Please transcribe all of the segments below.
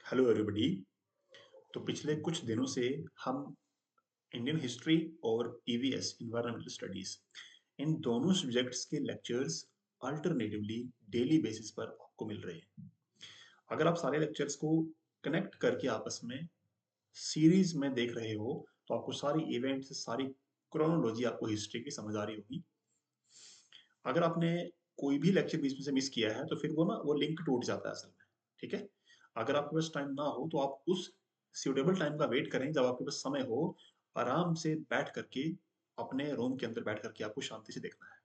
Hello everybody. तो पिछले कुछ दिनों से हम इंडियन हिस्ट्री और ईवीएस इन्वायरमेंटल स्टडीज इन दोनों सब्जेक्ट्स के लेक्चर्स अल्टरनेटिवली डेली बेसिस पर आपको मिल रहे हैं। अगर आप सारे लेक्चर्स को कनेक्ट करके आपस में सीरीज में देख रहे हो तो आपको सारी इवेंट्स, सारी क्रोनोलॉजी आपको हिस्ट्री की समझ आ रही होगी। अगर आपने कोई भी लेक्चर बीच में से मिस किया है तो फिर वो लिंक टूट जाता है असल में। ठीक है। अगर आपके पास टाइम ना हो तो आप उस सूटेबल टाइम का वेट करें जब आपके पास समय हो। आराम से बैठ करके अपने रूम के अंदर बैठ करके आपको शांति से देखना है।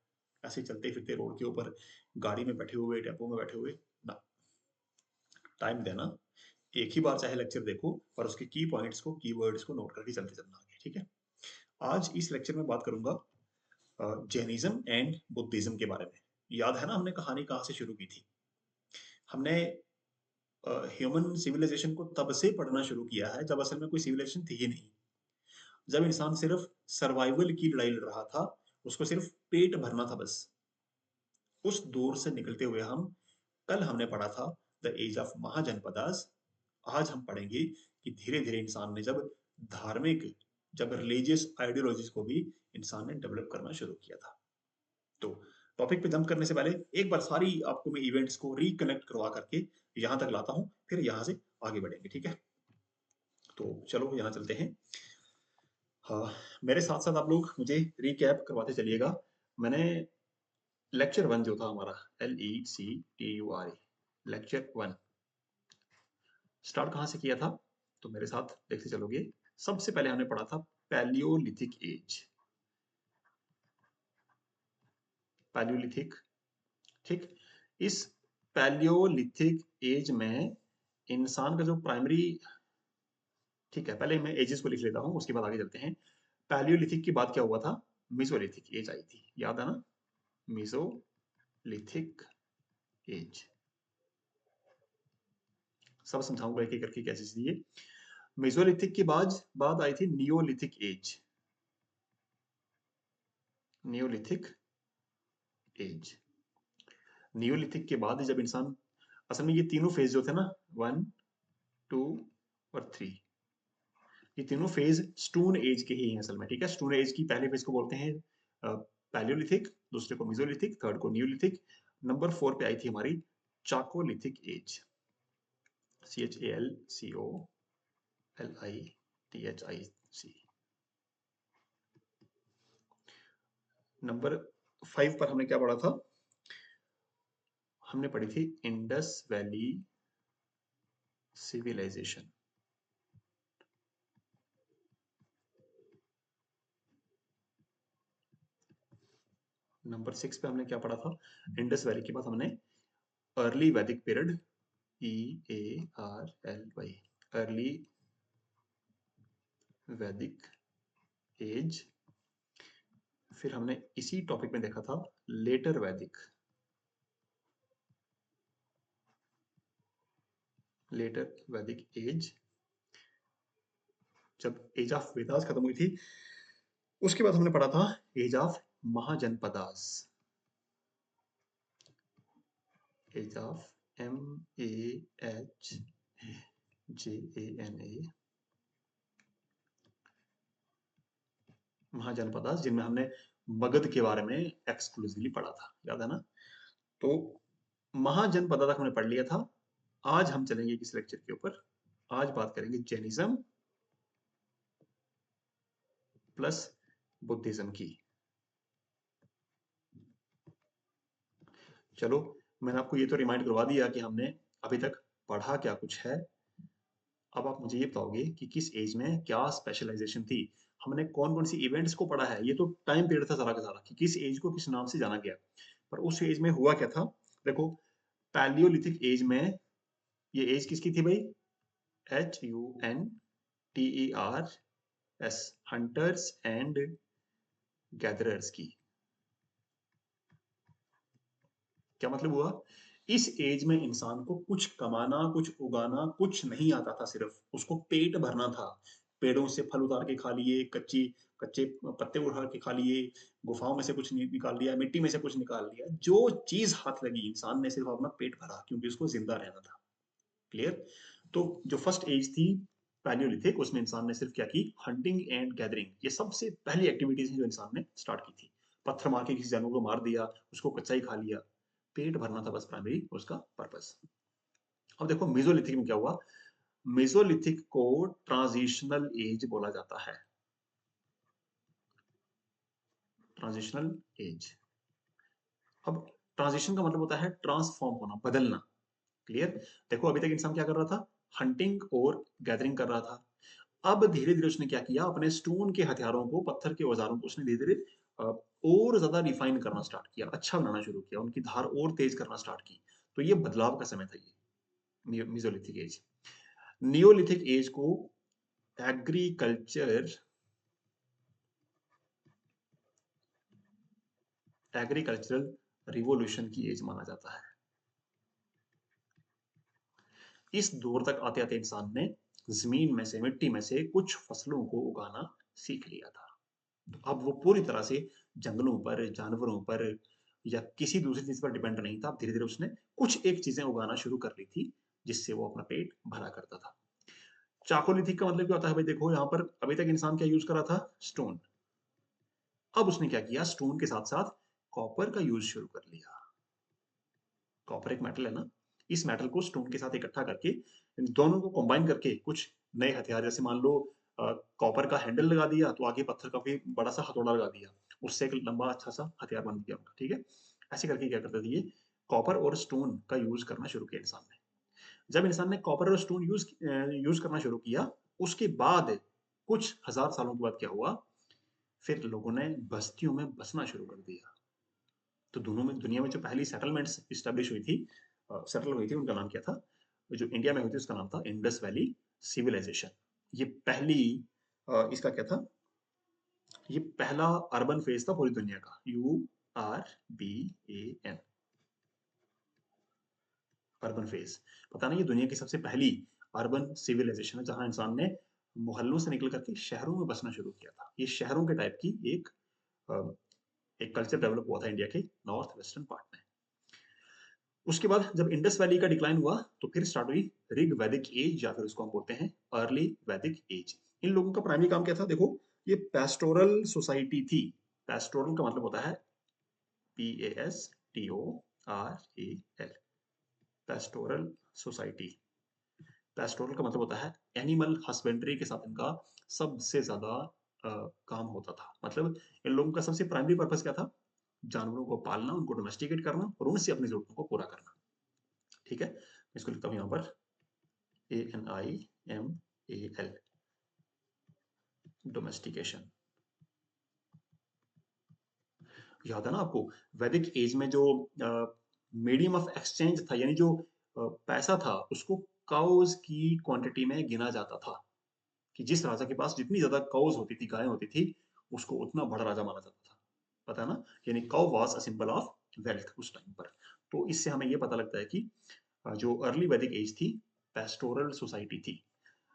ऐसे चलते फिरते रोड के ऊपर, गाड़ी में बैठे हुए, टेम्पो में बैठे हुए ना। टाइम देना। एक ही बार चाहे लेक्चर देखो पर उसके की पॉइंट्स को, कीवर्ड्स को नोट करके चलते चलना आगे। ठीक है। आज इस लेक्चर में बात करूंगा जैनिज्म एंड बुद्धिज्म के बारे में। याद है ना हमने कहानी कहाँ से शुरू की थी? हमने ह्यूमन सिविलाइजेशन को तब से पढ़ना शुरू किया है जब असल में कोई सिविलाइजेशन थी ही नहीं। जब इंसान सिर्फ सर्वाइवल की लड़ाई लड़ रहा था, उसको सिर्फ पेट भरना था बस। उस दौर से निकलते हुए कल हमने पढ़ा था द एज ऑफ महाजनपदास। आज हम पढ़ेंगे कि धीरे धीरे इंसान ने धार्मिक जब रिलीजियस आइडियोलॉजीज को भी इंसान ने डेवलप करना शुरू किया था। तो टॉपिक पे जंप करने से पहले एक बार सारी आपको मैं इवेंट्स को रिकनेक्ट करवा करके यहां तक लाता हूं, फिर यहां से आगे बढ़ेंगे। ठीक है। तो चलो यहां चलते हैं। हाँ, मेरे साथ साथ आप लोग मुझे रिकैप करवाते चलिएगा। मैंने लेक्चर वन जो था हमारा, LECTURE, लेक्चर 1 स्टार्ट कहाँ से किया था? तो मेरे साथ देखते चलोगे। सबसे पहले हमने पढ़ा था पैलियोलिथिक एज। पैलियोलिथिक, ठीक। इस पैलियोलिथिक एज में इंसान का जो प्राइमरी, ठीक है, पहले मैं एजेस को लिख लेता हूँ, उसके बाद आगे चलते हैं। पैलियोलिथिक के बाद क्या हुआ था? मिसोलिथिक एज आई थी, याद है ना? Mesolithic age. सब समझाऊंगा एक एक करके कैसे चीज ये। मेसोलिथिक के बाद बाद आई थी neolithic age. Neolithic age. Neolithic के बाद जब इंसान, असल में ये तीनों फेज जो थे ना, 1, 2 और 3, ये तीनों फेज स्टोन एज के ही हैं असल में। ठीक है। स्टोन एज की पहले फेज को बोलते हैं पैलियोलिथिक, दूसरे को मिजोलिथिक, थर्ड को नियोलिथिक। नंबर 4 पे आई थी हमारी चाकोलिथिक एज। CHALCOLITHIC। नंबर 5 पर हमने क्या पढ़ा था? हमने पढ़ी थी इंडस वैली सिविलाइजेशन। नंबर 6 पे हमने क्या पढ़ा था? इंडस वैली के बाद हमने अर्ली वैदिक पीरियड, EARLY, अर्ली वैदिक एज। फिर हमने इसी टॉपिक में देखा था लेटर वैदिक, लेटर वैदिक एज। जब एज ऑफ वेदास खत्म हुई थी, उसके बाद हमने पढ़ा था age of Mahajanapadas, age of MAHJANA, Mahajanapadas, जिनमें हमने मगध के बारे में एक्सक्लूसिवली पढ़ा था, याद है ना? तो महाजनपदा तक हमने पढ़ लिया था। आज हम चलेंगे किस लेक्चर के ऊपर? आज बात करेंगे जैनिज्म प्लस बुद्धिज्म की। चलो, मैंने आपको ये तो रिमाइंड करवा दिया कि हमने अभी तक पढ़ा क्या कुछ है। अब आप मुझे ये बताओगे कि किस एज में क्या स्पेशलाइजेशन थी। हमने कौन कौन सी इवेंट्स को पढ़ा है, ये तो टाइम पीरियड था सारा का सारा कि किस एज को किस नाम से जाना गया। पर उस एज में हुआ क्या था? देखो, पैलियोलिथिक एज में ये एज किसकी थी भाई? HUNTERS, हंटर्स एंड गैदरर्स की। क्या मतलब हुआ? इस एज में इंसान को कुछ कमाना, कुछ उगाना कुछ नहीं आता था, सिर्फ उसको पेट भरना था। पेड़ों से फल उतार के खा लिए, कच्चे पत्ते उठा के खा लिए, गुफाओं में से कुछ निकाल लिया, मिट्टी में से कुछ निकाल लिया, जो चीज हाथ लगी इंसान ने सिर्फ अपना पेट भरा, क्योंकि उसको जिंदा रहना था। क्लियर? तो जो फर्स्ट एज थी पैलियोलिथिक, उसमें इंसान ने सिर्फ क्या की, हंटिंग एंड गैदरिंग, ये सबसे पहली एक्टिविटीज जो इंसान ने स्टार्ट की थी। पत्थर मार के किसी जानवर को मार दिया, उसको कच्चा ही खा लिया, पेट भरना था बस प्राइमरी उसका पर्पस। अब देखो मेसोलिथिक में क्या हुआ। मेसोलिथिक को ट्रांजिशनल एज बोला जाता है। Transitional as. अब ट्रांजिशन का मतलब होता है ट्रांसफॉर्म होना, बदलना। क्लियर। देखो अभी तक इंसान क्या कर रहा था, हंटिंग और गैदरिंग कर रहा था। अब धीरे धीरे उसने क्या किया, अपने स्टोन के हथियारों को, पत्थर के औजारों को उसने धीरे धीरे और ज्यादा रिफाइन करना स्टार्ट किया, अच्छा बनाना शुरू किया, उनकी धार और तेज करना स्टार्ट की। तो ये बदलाव का समय था, ये मेसोलिथिक एज। नियोलिथिक एज को एग्रीकल्चर एग्रीकल्चरल रिवॉल्यूशन की एज माना जाता है। इस दौर तक आते आते इंसान ने जमीन में से, मिट्टी में से कुछ फसलों को उगाना सीख लिया था। अब वो पूरी तरह से जंगलों पर, जानवरों पर या किसी दूसरी चीज पर डिपेंड नहीं था। अब धीरे धीरे उसने कुछ एक चीजें उगाना शुरू कर ली थी, जिससे वो अपना पेट भरा करता था। चाकोलिथिक का मतलब क्या होता है भाई, देखो यहाँ पर अभी तक इंसान क्या यूज कर रहा था, स्टोन। अब उसने क्या किया, स्टोन के साथ साथ कॉपर का यूज शुरू कर लिया। कॉपर एक मेटल है ना, इस मेटल को स्टोन के साथ इकट्ठा करके, इन दोनों को कंबाइन करके कुछ नए हथियार, जैसे मान लो कॉपर का हैंडल लगा दिया तो आगे पत्थर का भी बड़ा सा हथौड़ा लगा दिया, उससे एक लंबा अच्छा सा हथियार बन गया उनका। ठीक है, ऐसे करके क्या करते थे, ये कॉपर और स्टोन का यूज करना शुरू किया इंसान ने। जब इंसान ने कॉपर और स्टोन यूज करना शुरू किया, उसके बाद कुछ हजार सालों के बाद क्या हुआ, फिर लोगों ने बस्तियों में बसना शुरू कर दिया। तो दोनों में, दुनिया में जो पहली सेटलमेंट्स इस्टेब्लिश हुई थी, सेटल हुई थी, उनका नाम क्या था, जो इंडिया में हुई थी उसका नाम था इंडस वैली सिविलाइजेशन। ये पहली इसका क्या था, ये पहला अर्बन फेज था पूरी दुनिया का, URBAN, अर्बन फेज। पता नहीं, ये दुनिया की सबसे पहली अर्बन सिविलाइजेशन है, जहां इंसान ने मोहल्लों से निकल करके शहरों में बसना शुरू किया था। ये शहरों के टाइप की अ, एक कल्चर डेवलप हुआ था इंडिया के नॉर्थ वेस्टर्न पार्ट में। उसके बाद जब इंडस वैली का डिक्लाइन हुआ, तो फिर स्टार्ट हुई ऋग वैदिक एज, या फिर उसको हम बोलते हैं अर्ली वैदिक एज। इन लोगों का प्राइमरी काम क्या था, देखो, ये पेस्टोरल सोसाइटी थी। पेस्टोरल का मतलब होता है PASTORAL, पेस्टोरल सोसाइटी। पेस्टोरल का मतलब होता है एनिमल हस्बेंड्री के साथ इनका सबसे ज्यादा काम होता था। मतलब इन लोगों का सबसे प्राइमरी पर्पस क्या था, जानवरों को पालना, उनको डोमेस्टिकेट करना और उनसे अपनी जरूरतों को पूरा करना। ठीक है, इसको लिखता हूं यहां पर ANIMAL, डोमेस्टिकेशन। याद है ना आपको, वैदिक एज में जो मीडियम ऑफ एक्सचेंज था, यानी जो पैसा था, उसको काउज की क्वांटिटी में गिना जाता था, कि जिस राजा के पास जितनी ज्यादा काउज होती थी, गायें होती थी, उसको उतना बड़ा राजा माना जाता था। पता है ना, यानी cow was a symbol of wealth उस टाइम पर। तो इससे हमें ये पता लगता है कि जो अर्ली वैदिक एज थी, पेस्टोरल सोसाइटी थी।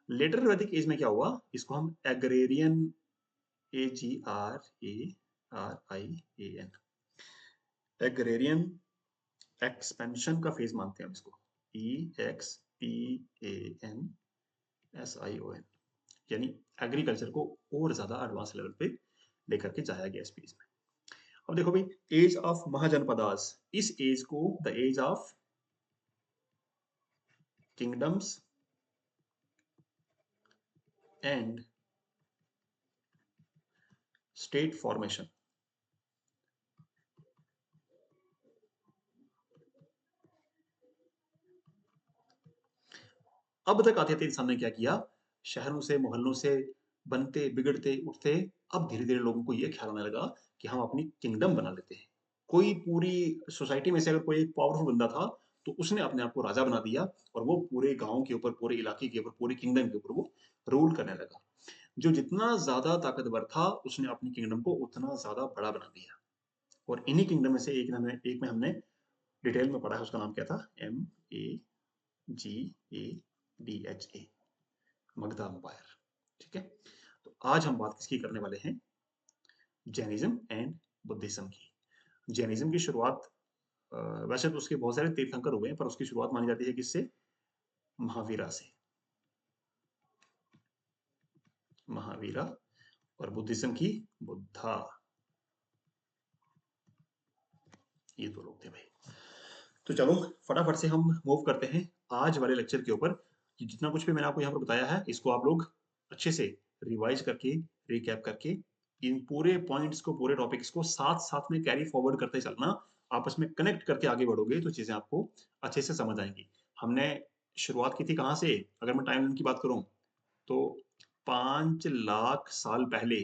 लेटर वैदिक एज में क्या हुआ, इसको हम एग्रेरियन, AGRARIAN, एग्रेरियन एक्सपेंशन का फेज मानते हैं हम इसको, EXPANSION, यानी एग्रीकल्चर को और ज्यादा एडवांस लेवल पे लेकर के जाया गया इस पेज में। अब देखो भाई, एज ऑफ महाजनपदास, इस एज को the age of kingdoms and state formation. अब तक आते थे इंसान ने क्या किया, शहरों से, मोहल्लों से बनते, बिगड़ते, उठते, अब धीरे धीरे लोगों को ये ख्याल आने लगा कि हम अपनी किंगडम बना लेते हैं। कोई पूरी सोसाइटी में से अगर कोई एक पावरफुल बंदा था, तो उसने अपने आप को राजा बना दिया, और वो पूरे गांव के ऊपर, पूरे इलाके के ऊपर, पूरे किंगडम के ऊपर वो रूल करने लगा। जो जितना ज्यादा ताकतवर था, उसने अपनी किंगडम को उतना ज्यादा बड़ा बना दिया। और इन्हीं किंगडम में से एक में हमने डिटेल में पढ़ा है, उसका नाम क्या था, MAGADHA, मगधा अंपायर। ठीक है, तो आज हम बात किसकी करने वाले हैं, जैनिज्म एंड बुद्धिज्म की। जैनिज्म की शुरुआत, वैसे तो उसके बहुत सारे तीर्थंकर हुए हैं, पर उसकी शुरुआत मानी जाती है किससे, महावीरा से। महावीरा, और बुद्धिज्म की बुद्धा। ये दो लोग थे भाई। तो चलो फटाफट से हम मूव करते हैं आज वाले लेक्चर के ऊपर, कि जितना कुछ भी मैंने आपको यहाँ पर बताया है इसको आप लोग अच्छे से रिवाइज करके, रिकैप करके, इन पूरे पॉइंट्स को, पूरे टॉपिक्स को साथ साथ में कैरी फॉरवर्ड करते चलना। आपस में कनेक्ट करके आगे बढ़ोगे तो चीजें आपको अच्छे से समझ आएंगी। हमने शुरुआत की थी कहाँ से? अगर मैं टाइमलाइन की बात करूं तो 5 लाख साल पहले,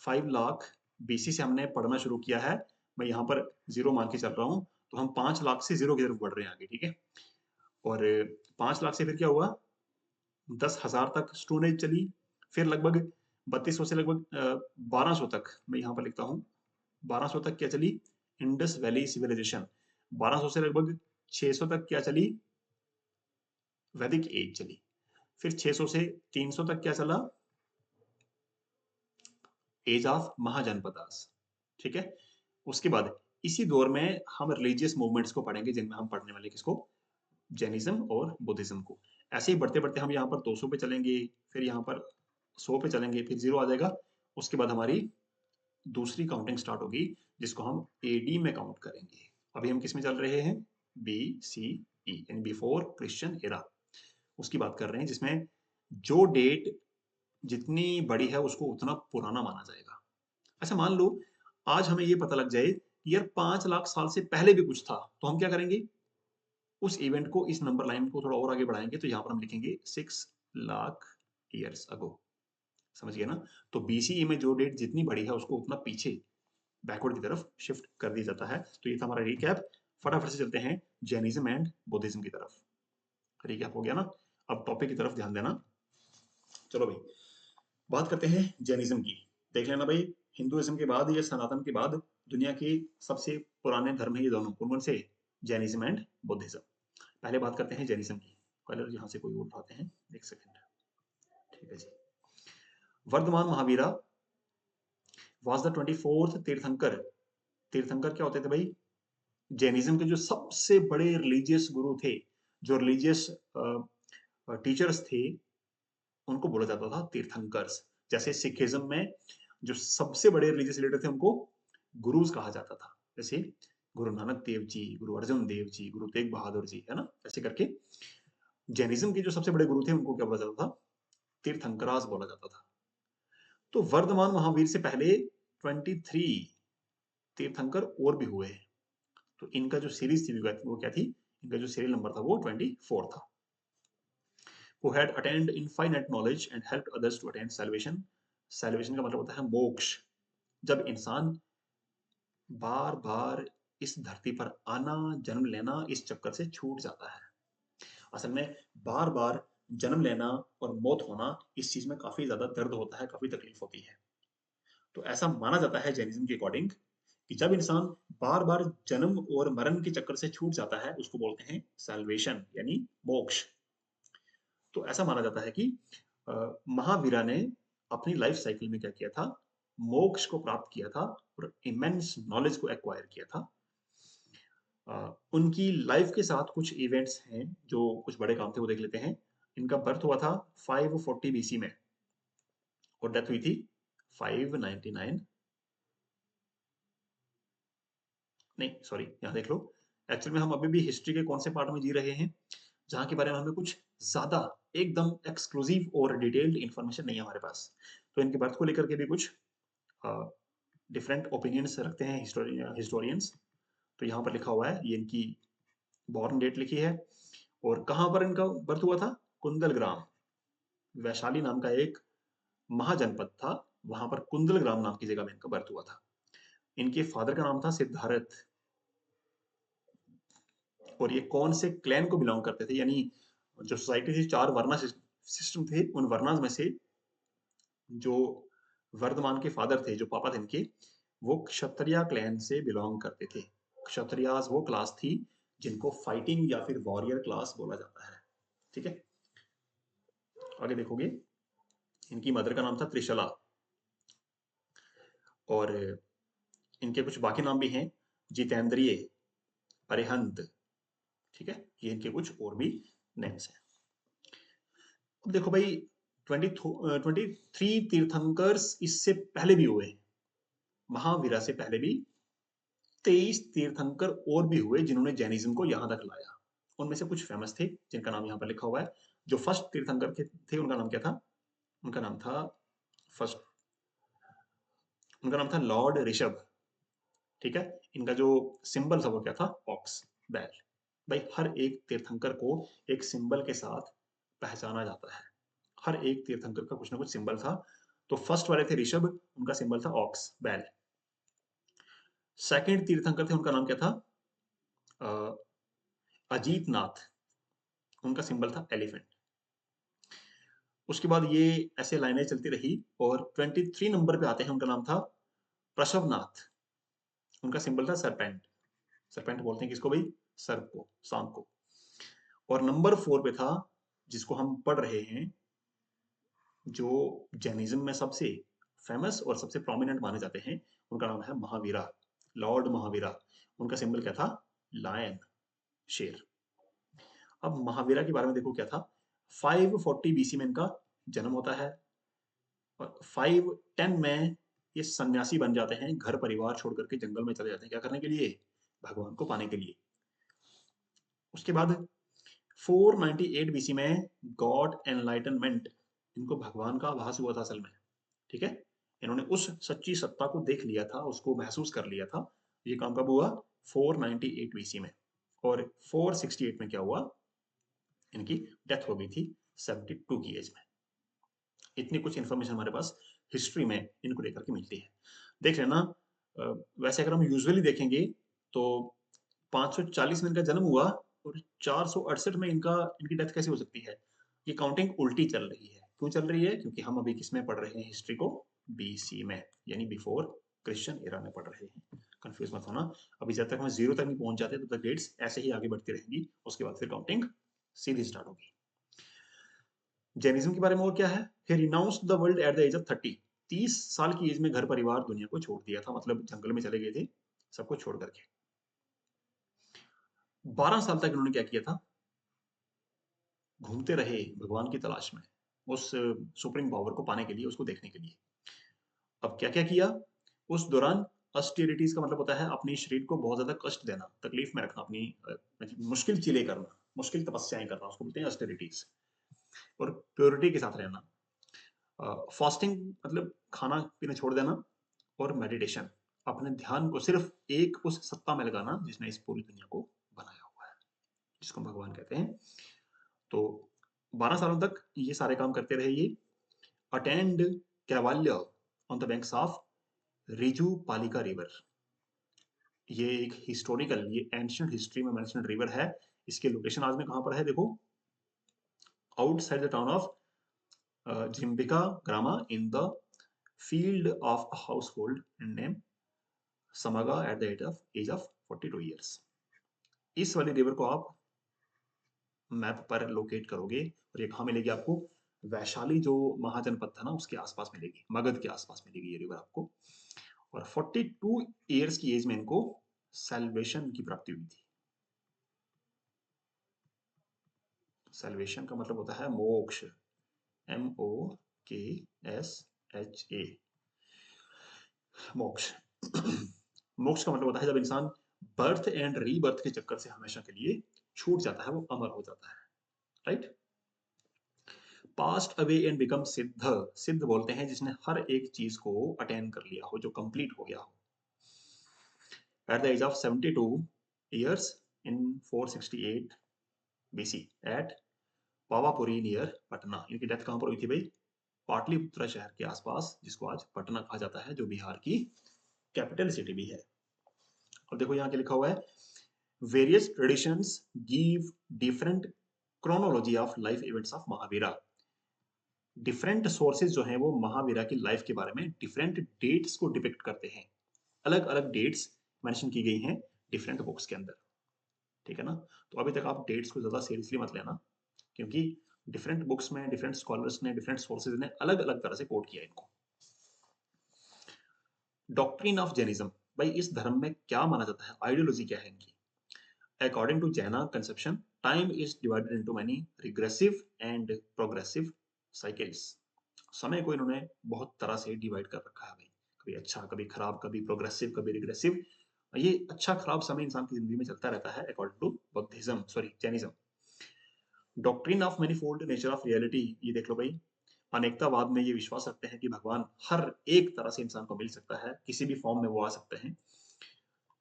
5 लाख बीसी से हमने पढ़ना शुरू किया है। मैं यहाँ पर जीरो मान के चल रहा हूँ, तो हम 5 लाख से जीरो की तरफ बढ़ रहे हैं आगे, ठीक है। और 5 लाख से फिर क्या हुआ, 10,000 तक स्टोन एज चली। फिर लगभग 3200 से लगभग 1200 तक, मैं यहाँ पर लिखता हूँ 1200 तक क्या चली, इंडस वैली सिविलाइजेशन। 1200 से लगभग 600 तक क्या चली, वैदिक एज चली। फिर 600 से 300 तक क्या चला, एज ऑफ महाजनपदास, ठीक है। उसके बाद इसी दौर में हम रिलीजियस मूवमेंट्स को पढ़ेंगे, जिनमें हम पढ़ने वाले किसको, जैनिज्म और बुद्धिज्म को। ऐसे ही बढ़ते बढ़ते हम यहाँ पर 200 पे चलेंगे, फिर यहाँ पर 100 पे चलेंगे, फिर जीरो आ जाएगा। उसके बाद हमारी दूसरी काउंटिंग स्टार्ट होगी, जिसको हम एडी में काउंट करेंगे। अभी हम किस में चल रहे हैं, बी सी ई, यानी बिफोर क्रिश्चियन एरा, उसकी बात कर रहे हैं, जिसमें जो डेट जितनी बड़ी है उसको उतना पुराना माना जाएगा। अच्छा मान लो आज हमें ये पता लग जाए कि यार 5 लाख साल से पहले भी कुछ था, तो हम क्या करेंगे, उस इवेंट को, इस नंबर लाइन को थोड़ा और आगे बढ़ाएंगे, तो यहाँ पर हम लिखेंगे 6 लाख ईयर्स अगो। समझ गए ना? तो बीसीई में जो डेट जितनी बड़ी है उसको उतना पीछे, बैकवर्ड की तरफ शिफ्ट कर दिया जाता है। तो ये था हमारा रिकैप। फटाफट से चलते हैं जैनिज्म एंड बुद्धिज्म की तरफ। रिकैप हो गया ना? अब टॉपिक की तरफ ध्यान देना। चलो भाई बात करते हैं जैनिज्म की। देख लेना भाई, हिंदुइज्म के बाद या सनातन के बाद दुनिया के सबसे पुराने धर्म है ये दोनों। कौन कौन से? Jainism and Buddhism. पहले बात करते हैं जैनिज्म की। कलर यहाँ से कोई उठाते हैं, एक सेकंड। ठीक है जी। Vardhaman Mahavira was the 24th tirthankar. तीर्थंकर क्या होते थे भाई? जैनिज्म के जो सबसे बड़े रिलीजियस गुरु थे, जो रिलीजियस टीचर्स थे, उनको बोला जाता था तीर्थंकर्स। जैसे सिखिज्म में जो सबसे बड़े रिलीजियस लीडर थे उनको गुरुज कहा जाता था, जैसे गुरु नानक देव जी, गुरु अर्जुन देव जी, गुरु तेग बहादुर जी, है ना, ऐसे करके। जैनिज्म के जो सबसे बड़े गुरु थे उनको क्या बोला जाता था? तीर्थंकरास बोला जाता था। तो वर्धमान महावीर से पहले 23 तीर्थंकर और भी हुए हैं। तो इनका जो सीरीज थी वो क्या थी, इनका जो सीरियल नंबर था वो 24 था। Who had attained infinite knowledge and helped others to attain salvation। salvation का मतलब होता है मोक्ष। जब इंसान बार बार इस धरती पर आना, जन्म लेना, इस चक्कर से छूट जाता है। असल में बार बार जन्म लेना और मौत होना, इस चीज में काफी ज्यादा दर्द होता है, काफी तकलीफ होती है। तो ऐसा माना जाता है जैनिज्म के अकॉर्डिंग कि जब इंसान बार बार जन्म और मरण के चक्कर से छूट जाता है, उसको बोलते हैं सैल्वेशन, यानी मोक्ष। तो ऐसा माना जाता है कि महावीरा ने अपनी लाइफ साइकिल में क्या किया था, मोक्ष को प्राप्त किया था और इमेंस नॉलेज को एक्वायर किया था। उनकी लाइफ के साथ कुछ इवेंट्स हैं जो कुछ बड़े काम थे, वो देख लेते हैं। इनका बर्थ हुआ था 540 बीसी में और डेथ हुई थी 599, नहीं सॉरी, यहाँ देख लो। एक्चुअल में हम अभी भी हिस्ट्री के कौन से पार्ट में जी रहे हैं, जहाँ के बारे में हमें कुछ ज्यादा एकदम एक्सक्लूसिव और डिटेल्ड इंफॉर्मेशन नहीं है हमारे पास। तो इनके बर्थ को लेकर के भी कुछ डिफरेंट ओपिनियंस रखते हैं हिस्टोरियंस। तो यहाँ पर लिखा हुआ है, ये इनकी बॉर्न डेट लिखी है, और कहाँ पर इनका बर्थ हुआ था, कुंदलग्राम, वैशाली नाम का एक महाजनपद था, वहां पर कुंदलग्राम नाम की जगह में इनका बर्थ हुआ था। इनके फादर का नाम था सिद्धार्थ, और ये कौन से क्लैन को बिलोंग करते थे, यानी जो सोसाइटी थी, 4 वर्ना सिस्टम थे, उन वर्नाज में से जो वर्धमान के फादर थे, जो पापा थे इनके, वो क्षत्रिय क्लैन से बिलोंग करते थे। क्षत्रियास वो क्लास थी जिनको फाइटिंग या फिर वॉरियर क्लास बोला जाता है, ठीक है। आगे देखोगे, इनकी मदर का नाम था त्रिशला, और इनके कुछ बाकी नाम भी हैं, जितेंद्रिय, अरिहंत, ठीक है। ये इनके कुछ और भी नेम्स हैं। अब देखो भाई 23 तीर्थंकर्स इससे पहले भी हुए। महावीरा से पहले भी 23 तीर्थंकर और भी हुए जिन्होंने जैनिज्म को यहां तक लाया। उनमें से कुछ फेमस थे जिनका नाम यहाँ पर लिखा हुआ है। जो फर्स्ट तीर्थंकर थे उनका नाम क्या था? उनका नाम था फर्स्ट उनका नाम था लॉर्ड ऋषभ। ठीक है। इनका जो सिंबल था वो क्या था? ऑक्स, बैल। भाई हर एक तीर्थंकर को एक सिंबल के साथ पहचाना जाता है। हर एक तीर्थंकर का कुछ ना कुछ सिंबल था। तो फर्स्ट वाले थे ऋषभ, उनका सिंबल था ऑक्स, बैल। सेकंड तीर्थंकर थे, उनका नाम क्या था? अजीत नाथ, उनका सिंबल था एलिफेंट। उसके बाद ये ऐसे लाइनें चलती रही और 23 नंबर पे आते हैं, उनका नाम था प्रशवनाथ, उनका सिंबल था सरपेंट। सरपेंट बोलते हैं किसको भाई? सर्प को, सांप को। और नंबर 4 पे था, जिसको हम पढ़ रहे हैं, जो जैनिज्म में सबसे फेमस और सबसे प्रोमिनेंट माने जाते हैं, उनका नाम है महावीरा, लॉर्ड महावीरा। उनका सिंबल क्या था? लायन, शेर। अब महावीरा के बारे में देखो क्या था। 540 बीसी में इनका जन्म होता है और 510 में ये सन्यासी बन जाते हैं, घर परिवार छोड़ करके जंगल में चले जाते हैं। क्या करने के लिए? भगवान को पाने के लिए। उसके बाद 498 बीसी में गॉड एनलाइटनमेंट, इनको भगवान का आभास हुआ था असल में। ठीक है। इन्होंने उस सच्ची सत्ता को देख लिया था, उसको महसूस कर लिया था। ये काम कब हुआ? 498 बीसी में। और 468 में क्या हुआ? इनकी डेथ हो गई थी 72 की एज में। इतनी कुछ इंफॉर्मेशन हमारे पास हिस्ट्री में इनको लेकर के मिलती है। देख लेना। वैसे अगर हम यूजुअली देखेंगे तो 540 में इनका जन्म हुआ और 468 में इनकी डेथ कैसे हो सकती है? ये काउंटिंग उल्टी चल रही है। क्यों चल रही है? क्योंकि हम अभी किसमें पढ़ रहे हैं हिस्ट्री को? बीसी में, यानी बिफोर क्रिश्चियन एरा में पढ़ रहे हैं। कंफ्यूज मत होना। अभी जब तक हम जीरो तक नहीं पहुंच जाते तब तक डेट्स ऐसे ही आगे बढ़ती रहेंगी। उसके बाद फिर काउंटिंग सीधी स्टार्ट होगी। जैनिज्म के बारे में और क्या है? He renounced the world at the age of 30। 30 साल की एज में घर परिवार दुनिया को छोड़ दिया था, मतलब जंगल में चले गए थे सबको छोड़ करके। 12 साल तक इन्होंने क्या किया था? घूमते रहे भगवान की तलाश में, उस सुप्रीम पावर को पाने के लिए, उसको देखने के लिए। अब क्या क्या किया उस दौरान? ऑस्टेरिटीज का मतलब होता है अपने शरीर को बहुत ज्यादा कष्ट देना, तकलीफ में रखना, अपनी मुश्किल चीजें करना, मुश्किल तपस्याएं करना, उसको बोलते हैं ऑस्टेरिटीज। और प्योरिटी के साथ रहना। फास्टिंग मतलब खाना पीना छोड़ देना। और मेडिटेशन, अपने ध्यान को सिर्फ एक उस सत्ता में लगाना जिसने इस पूरी दुनिया को बनाया हुआ है, जिसको भगवान कहते हैं। तो 12 सालों तक ये सारे काम करते रहे ये। Attained kaivalya on the banks of Rijupalika river. ये एक हिस्टोरिकल, ये एंशियंट हिस्ट्री में मेंशन्ड रिवर है। इसके लोकेशन आज में कहां पर है देखो? Outside the town of Jimbikagrama in the field of a household name Samaga at the age of 42 years. इस वाली रिवर को आप मैप पर लोकेट करोगे और ये कहाँ मिलेगी आपको? वैशाली जो महाजनपद था ना, उसके आसपास मिलेगी, मगध के आसपास मिलेगी ये रिवर आपको। और 42 ईयर्स की एज में इनको सैल्वेशन की प्राप्ति हुई थी। सैल्वेशन का मतलब होता है मोक्ष, MOKSHA, मोक्ष। मोक्ष का मतलब होता है जब इंसान बर्थ एंड रीबर्थ के चक्कर से हमेशा के लिए छूट जाता है, वो अमर हो जाता है। Right. Passed away and become सिद्ध। सिद्ध बोलते हैं जिसने हर एक चीज को अटेन कर लिया हो, जो कंप्लीट हो गया हो। At the age of 72 years in 468 BC at Pavapuri near Patna. इनकी डेथ कहां पर हुई थी भाई? पाटलिपुत्र शहर के आसपास, जिसको आज पटना कहा जाता है, जो बिहार की कैपिटल सिटी भी है। और देखो यहाँ क्या लिखा हुआ है, various traditions give different chronology of life events of Mahavira. Different sources जो हैं वो महावीरा की लाइफ के बारे में डिफरेंट डेट्स को डिपिक्ट करते हैं। अलग अलग डेट्स मेंशन की गई हैं डिफरेंट बुक्स के अंदर। ठीक है ना? तो अभी तक आप डेट्स को ज्यादा सीरियसली मत लेना, क्योंकि डिफरेंट बुक्स में डिफरेंट स्कॉलर्स ने, डिफरेंट सोर्सेज ने अलग अलग तरह से कोट किया इनको। डॉक्ट्रिन ऑफ जैनिज्म, भाई इस धर्म में क्या माना जाता है, आइडियोलॉजी क्या है इनकी? अकॉर्डिंग टू जैना conception, time is divided into many regressive and progressive cycles. समय को इन्होंने बहुत तरह से डिवाइड कर रखा है भाई, कभी अच्छा, कभी खराब, कभी प्रोग्रेसिव, कभी रिग्रेसिव। ये अच्छा खराब समय इंसान की जिंदगी में चलता रहता है according to Buddhism, sorry Jainism. Doctrine of manifold nature of reality, ये देख लो भाई, अनेकतावाद में ये विश्वास रखते हैं कि भगवान हर एक तरह से इंसान को मिल सकता है, किसी भी फॉर्म में वो आ सकते हैं,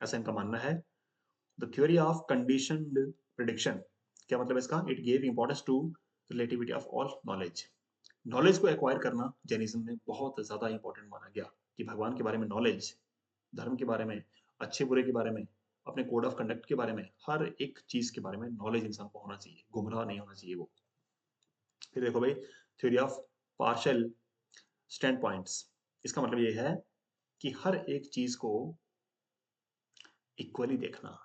ऐसा इनका मानना है। The theory of conditioned prediction, क्या मतलब है इसका? It gave importance to relativity of all knowledge. Knowledge को एक्वायर करना जैनिज्म में बहुत ज्यादा इंपॉर्टेंट माना गया, कि भगवान के बारे में नॉलेज, धर्म के बारे में, अच्छे बुरे के बारे में, अपने कोड ऑफ कंडक्ट के बारे में, हर एक चीज के बारे में नॉलेज इंसान को होना चाहिए, गुमराह नहीं होना चाहिए वो। फिर देखो भाई, theory of partial stand points, इसका मतलब ये है कि हर एक चीज को इक्वली देखना,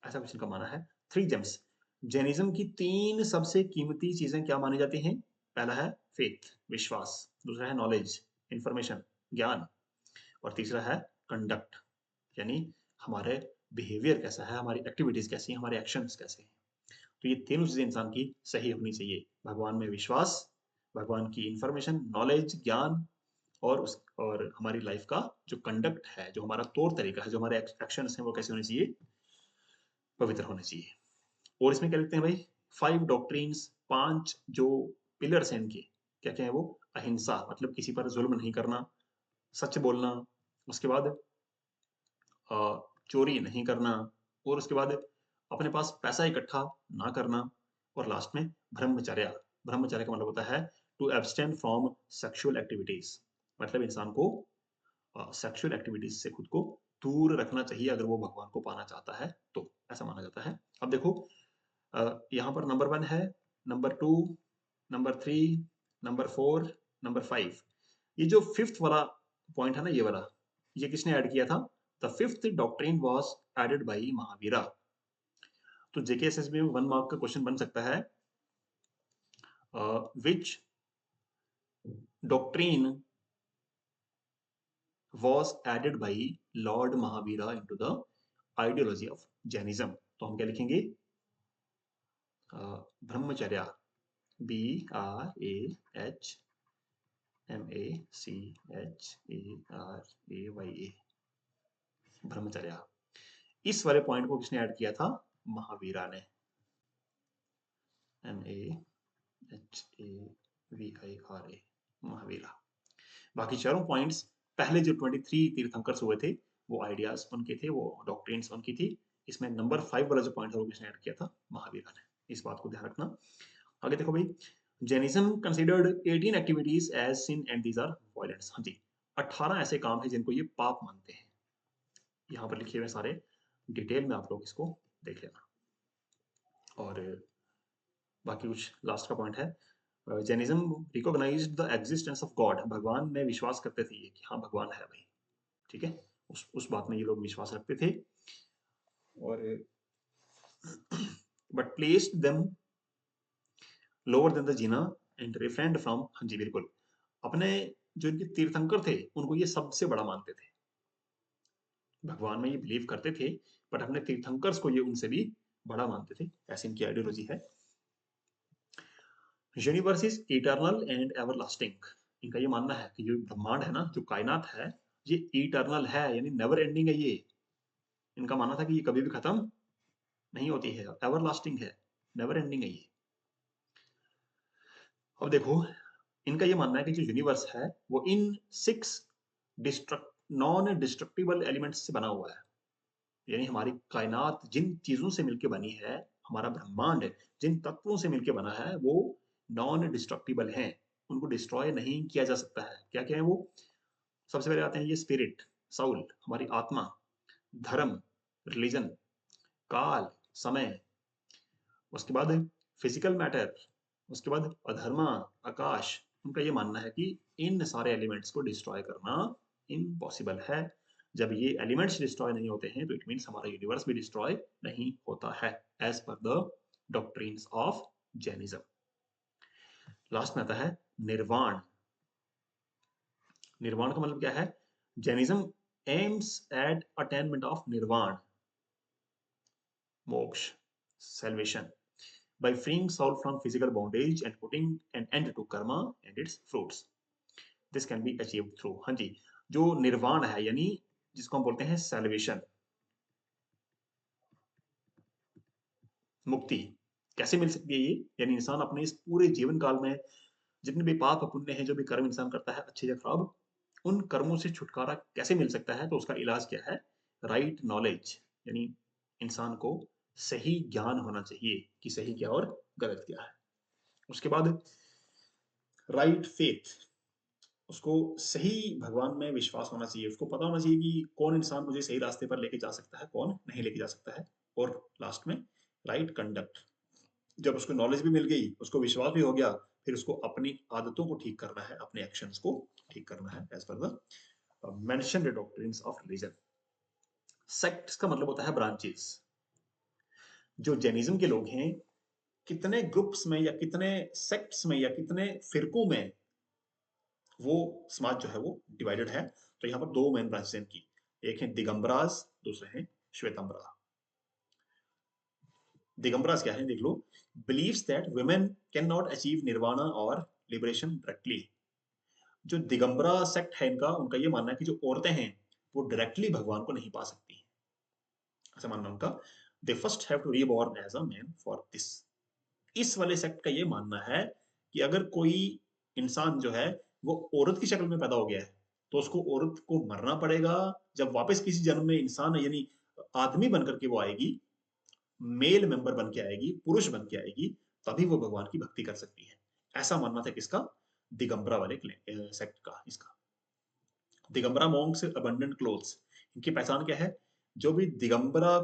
ऐसा कुछ इनका माना है। थ्री जेम्स, जैनिज्म की तीन सबसे कीमती चीजें क्या मानी जाती हैं? पहला है फेथ, विश्वास, दूसरा है नॉलेज, इंफॉर्मेशन, ज्ञान, और तीसरा है कंडक्ट, यानी हमारे बिहेवियर कैसा है, हमारी एक्टिविटीज कैसी हैं, हमारे एक्शंस कैसे हैं। तो ये तीनों चीजें इंसान की सही होनी चाहिए, भगवान में विश्वास, भगवान की इंफॉर्मेशन, नॉलेज, ज्ञान, और हमारी लाइफ का जो कंडक्ट है, जो हमारा तौर तरीका है, जो हमारे एक्शंस हैं, वो कैसे होने चाहिए? पवित्र होने चाहिए। और इसमें क्या लिखते हैं भाई? फाइव डॉक्ट्रिन्स, पांच जो पिलर्स हैं इनके, क्या क्या है वो? अहिंसा, मतलब किसी पर जुल्म नहीं करना, सच बोलना, उसके बाद चोरी नहीं करना, और उसके बाद अपने पास पैसा इकट्ठा ना करना, और लास्ट में ब्रह्मचर्य। ब्रह्मचर्य का मतलब होता है to abstain from sexual activities, मतलब इंसान को सेक्सुअल एक्टिविटीज से खुद को दूर रखना चाहिए अगर वो भगवान को पाना चाहता है तो, ऐसा माना जाता है। अब देखो, यहाँ पर नंबर 1 है, नंबर 2, नंबर 3, नंबर 4, नंबर 5। ये जो फिफ्थ वाला पॉइंट है ना, ये वाला, ये किसने ऐड किया था? The fifth doctrine was added by Mahavira. तो जेकेएसएस में 1 मार्क का क्वेश्चन बन सकता है, विच doctrine was added by Lord Mahavira into the ideology of Jainism। तो हम क्या लिखेंगे? ब्रह्मचर्य, BRAHMACHARAYA, ब्रह्मचर्य। इस वाले पॉइंट को किसने ऐड किया था? महावीरा ने, MAHAVIRA, महावीरा। बाकी चारों पॉइंट्स, पहले जो 23 तीर्थंकर्स हुए थे, वो आइडियाज उनके थे, वो डॉक्ट्रिन्स उनकी थी। इसमें नंबर 5 वाला जो पॉइंट है वो किसने ऐड किया था? महावीरा ने। इस बात को ध्यान रखना। आगे देखो भाई, Jainism considered 18 activities as sin and these are violence. हाँ जी, 18 ऐसे काम हैं जिनको ये पाप मानते हैं। यहाँ पर लिखे हुए सारे डिटेल में आप लोग इसको देख लेना। और बाकी कुछ लास्ट का पॉइंट है, Jainism recognised the existence of God. भगवान में विश्वास करते थे ये, कि हाँ भगवान है भाई, ठीक है, उस बात में ये लोग विश्वास रखते थे। और but placed them lower than the Jina and refrained from, हाँ जी बिल्कुल, अपने जो इनके तीर्थंकर थे उनको ये सबसे बड़ा मानते थे। भगवान में ये बिलीव करते थे, बट अपने तीर्थंकर्स को ये उनसे भी बड़ा मानते थे, ऐसी इनकी आइडियोलॉजी है। Universe is eternal and everlasting. इनका ये मानना है कि जो ब्रह्मांड है ना, जो कायनात है, ये इटर्नल है, यानी नेवर एंडिंग है ये। इनका मानना था कि ये कभी भी खत्म नहीं होती है, एवरलास्टिंग है, नेवर एंडिंग है ये। अब देखो, इनका ये मानना है कि जो यूनिवर्स है वो इन 6 डिस्ट्रक्ट नॉन डिस्ट्रक्टिबल एलिमेंट्स से बना हुआ है, यानी हमारी कायनात जिन चीजों से मिलकर बनी है, हमारा ब्रह्मांड जिन तत्वों से मिलकर बना है, वो नॉन डिस्ट्रक्टिबल हैं, उनको डिस्ट्रॉय नहीं किया जा सकता है। क्या क्या है वो? सबसे पहले आते हैं ये स्पिरिट, साउल, हमारी आत्मा, धर्म, रिलीजन, काल, समय, उसके बाद फिजिकल मैटर, उसके बाद अधर्मा, आकाश। उनका ये मानना है कि इन सारे एलिमेंट्स को डिस्ट्रॉय करना इम्पॉसिबल है। जब ये एलिमेंट्स डिस्ट्रॉय नहीं होते हैं तो इट मीन्स हमारा यूनिवर्स भी डिस्ट्रॉय नहीं होता है, as per the doctrines of Jainism. Last में आता है निर्वाण। निर्वाण का मतलब क्या है? Jainism aims at attainment of nirvana, moksha, salvation, by freeing soul from physical bondage and putting an end to karma and its fruits। This can be achieved through, हाँ जी, जो निर्वाण है यानी जिसको हम बोलते हैं सैल्वेशन, मुक्ति, कैसे मिल सकती है ये? यानी इंसान अपने इस पूरे जीवन काल में जितने भी पाप पुण्य हैं, जो भी कर्म इंसान करता है अच्छे या खराब, उन कर्मों से छुटकारा कैसे मिल सकता है? तो उसका इलाज क्या है? राइट नॉलेज, यानी इंसान को सही ज्ञान होना चाहिए कि सही क्या और गलत क्या है। उसके बाद राइट फेथ, उसको सही भगवान में विश्वास होना चाहिए, उसको पता होना चाहिए कि कौन इंसान मुझे सही रास्ते पर लेके जा सकता है, कौन नहीं लेके जा सकता है। और लास्ट में राइट कंडक्ट, जब उसको नॉलेज भी मिल गई, उसको विश्वास भी हो गया, फिर उसको अपनी आदतों को ठीक करना है, अपने एक्शंस को ठीक करना है as per the mentioned doctrines of religion. Sects का मतलब होता है ब्रांचेस। जो जैनिज्म के लोग हैं, कितने ग्रुप्स में या कितने सेक्ट्स में या कितने फिरकों में वो समाज जो है वो डिवाइडेड है। तो यहाँ पर दो मेन ब्रांचेस हैं इनकी, एक है दिगंबरास, दूसरे हैं श्वेतंबरा। दिगंबरास क्या है देख लो, believes that women can not achieve nirvana और लिबरेशन डायरेक्टली। जो दिगंबरा सेक्ट है इनका, उनका ये मानना है कि जो औरतें हैं वो डायरेक्टली भगवान को नहीं पा सकती, ऐसा मानना उनका। They first have to reborn as a man for this. इस वाले सेक्ट का ये मानना है कि अगर कोई इंसान जो है वो औरत की शक्ल में पैदा हो गया है, तो उसको औरत को मरना पड़ेगा। जब वापस किसी जन्म में इंसान यानी आदमी बनकर के वो आएगी, मेल मेंबर बन के आएगी, पुरुष बन के आएगी, तभी वो भगवान की भक्ति कर सकती है। ऐसा मानना था किसका? दिगंबरा वाले सेक्ट का। इसका दिगंबरा मॉन्क्स अबंडेंट क्लोथ्स, इनकी पहचान क्या है? जो भी दिगंबरा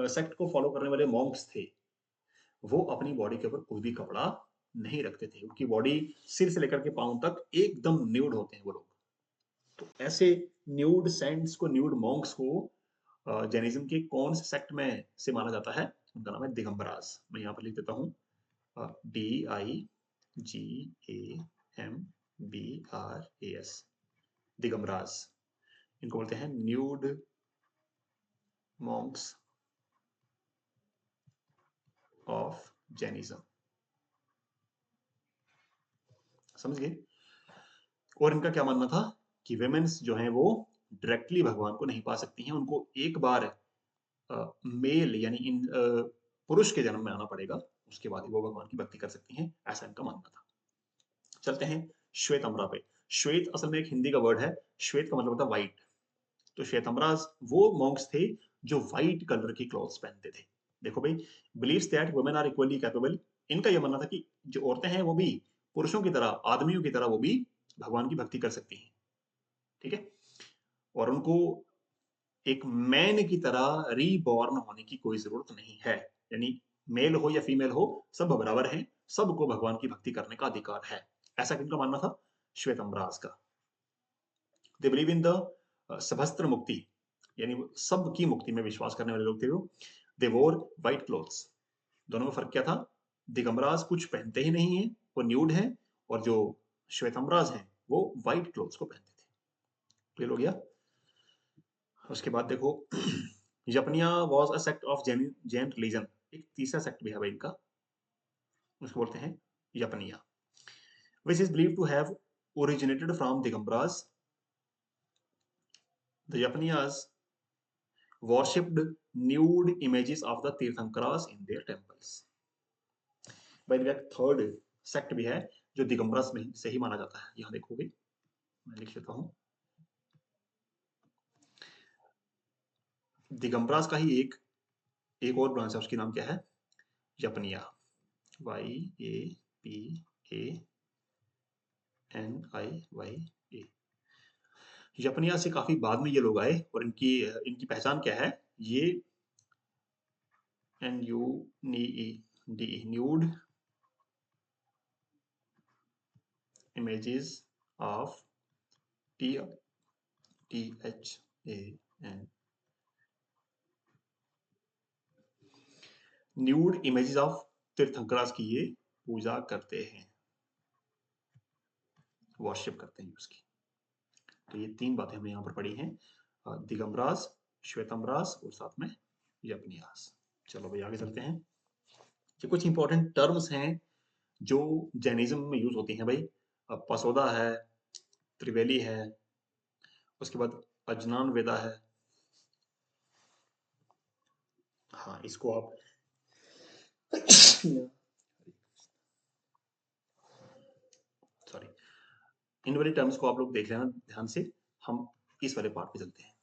सेक्ट को फॉलो करने वाले मॉन्क्स थे, वो अपनी बॉडी के ऊपर कोई भी कपड़ा नहीं रखते थे। उनकी बॉडी सिर से लेकर के पांव तक एकदम न्यूड होते हैं वो लोग। तो ऐसे न्यूड सेंट्स को, न्यूड मॉन्क्स को जैनिज्म के कौन से सेक्ट में से माना जाता है? उनका नाम है दिगंबरास। मैं यहाँ पर लिख देता हूँ, DIGAMBRAS, दिगंबरास। इनको बोलते हैं न्यूड मॉन्क्स ऑफ जैनिज्म, समझ गए? और इनका क्या मानना था कि वेमेन्स जो हैं वो डायरेक्टली भगवान को नहीं पा सकती हैं, उनको एक बार मेल यानी इन पुरुष के जन्म में आना पड़ेगा, उसके बाद ही वो भगवान की भक्ति कर सकती हैं, ऐसा इनका मानना था। चलते हैं श्वेतंबरा पे। श्वेत असल में एक हिंदी का वर्ड है, श्वेत का मतलब होता है व्हाइट। तो श्वेतंबरास वो मॉन्क्स थे जो व्हाइट कलर की क्लॉथ्स पहनते थे। देखो भाई, believes that women are equally capable, इनका यह मानना था कि जो औरतें हैं वो भी पुरुषों की तरह, आदमियों की तरह वो भी भगवान की भक्ति कर सकती हैं, ठीक है। और उनको एक मैन की तरह रीबॉर्न होने की कोई जरूरत नहीं है, यानी मेल हो या फीमेल हो, सब बराबर हैं, सबको भगवान की भक्ति करने का अधिकार है, ऐसा किनका मानना था? श्वेतंबरास का। दे बिलीव इन द सबस्त्र मुक्ति, यानी सबकी मुक्ति में विश्वास करने वाले लोग थे वो। दे वोर व्हाइट क्लोथ्स। दोनों में फर्क क्या था? दिगंबराज कुछ पहनते ही नहीं है, वो न्यूड है, और जो श्वेतंबराज हैं वो व्हाइट क्लोथ्स को पहनते थे। क्लियर हो गया? उसके बाद देखो Yapaniya was a sect of Jain Jain religion. एक तीसरा सेक्ट भी है भाई इनका, उसको बोलते हैं Yapaniya, which is believe to have originated from Digambaras. The Yapaniyas worshipped nude images of the Tirthankaras in their temples। भाई इनका थर्ड सेक्ट भी है जो दिगंबरास में से ही माना जाता है, यहाँ देखोगे मैं लिख लेता हूँ। दिगंबरास का ही एक और ब्रांच है, उसकी नाम क्या है? यपनिया, YAPANIYA। यपनिया से काफी बाद में ये लोग आए, और इनकी इनकी पहचान क्या है? ये NUDE, nude images of THAN, nude images of Tirthankaras की ये पूजा करते हैं, वर्शिप करते हैं उसकी। तो ये तीन बातें हमें यहाँ पर पढ़ी हैं, दिगंबरास, श्वेतंबरास और साथ में यपनियास। चलो भाई आगे चलते हैं। ये कुछ इंपॉर्टेंट टर्म्स हैं जो जैनिज्म में यूज होती हैं भाई। पसोदा है, त्रिवेली है, उसके बाद अजनान वेदा है। हाँ, इसको आप सॉरी, इन वाली टर्म्स को आप लोग देख लेना ध्यान से। हम इस वाले पार्ट पे चलते हैं।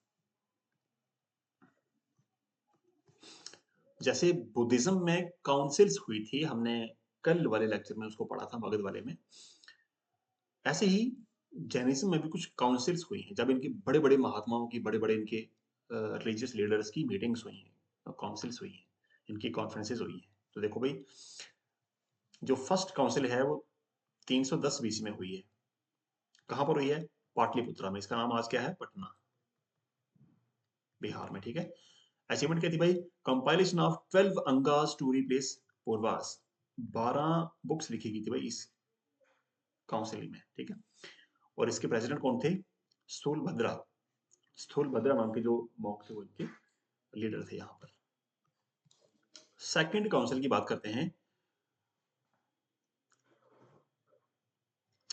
जैसे बुद्धिज्म में काउंसिल्स हुई थी, हमने कल वाले लेक्चर में उसको पढ़ा था, मगध वाले में। ऐसे ही जैनिज्म में भी कुछ काउंसिल्स हुई हैं, जब इनके बड़े बड़े महात्माओं की, बड़े बड़े इनके रिलीजियस लीडर्स की मीटिंग्स हुई हैं, काउंसिल्स हुई हैं, इनकी कॉन्फ्रेंसेस हुई हैं। तो देखो भाई, जो फर्स्ट काउंसिल है वो 310 बीसी में हुई है। कहाँ पर हुई है? पाटलिपुत्रा में। इसका नाम आज क्या है? पटना, बिहार में। ठीक है। अचीवमेंट क्या थी भाई? Compilation of 12 Angas to replace Purvas. 12 books लिखी गई थी भाई इस काउंसिल में। ठीक है। और इसके प्रेसिडेंट कौन थे? स्थूलभद्रा। स्थूलभद्रा नाम के जो मॉन्क थे वो इनके लीडर थे यहाँ पर। सेकंड काउंसिल की बात करते हैं।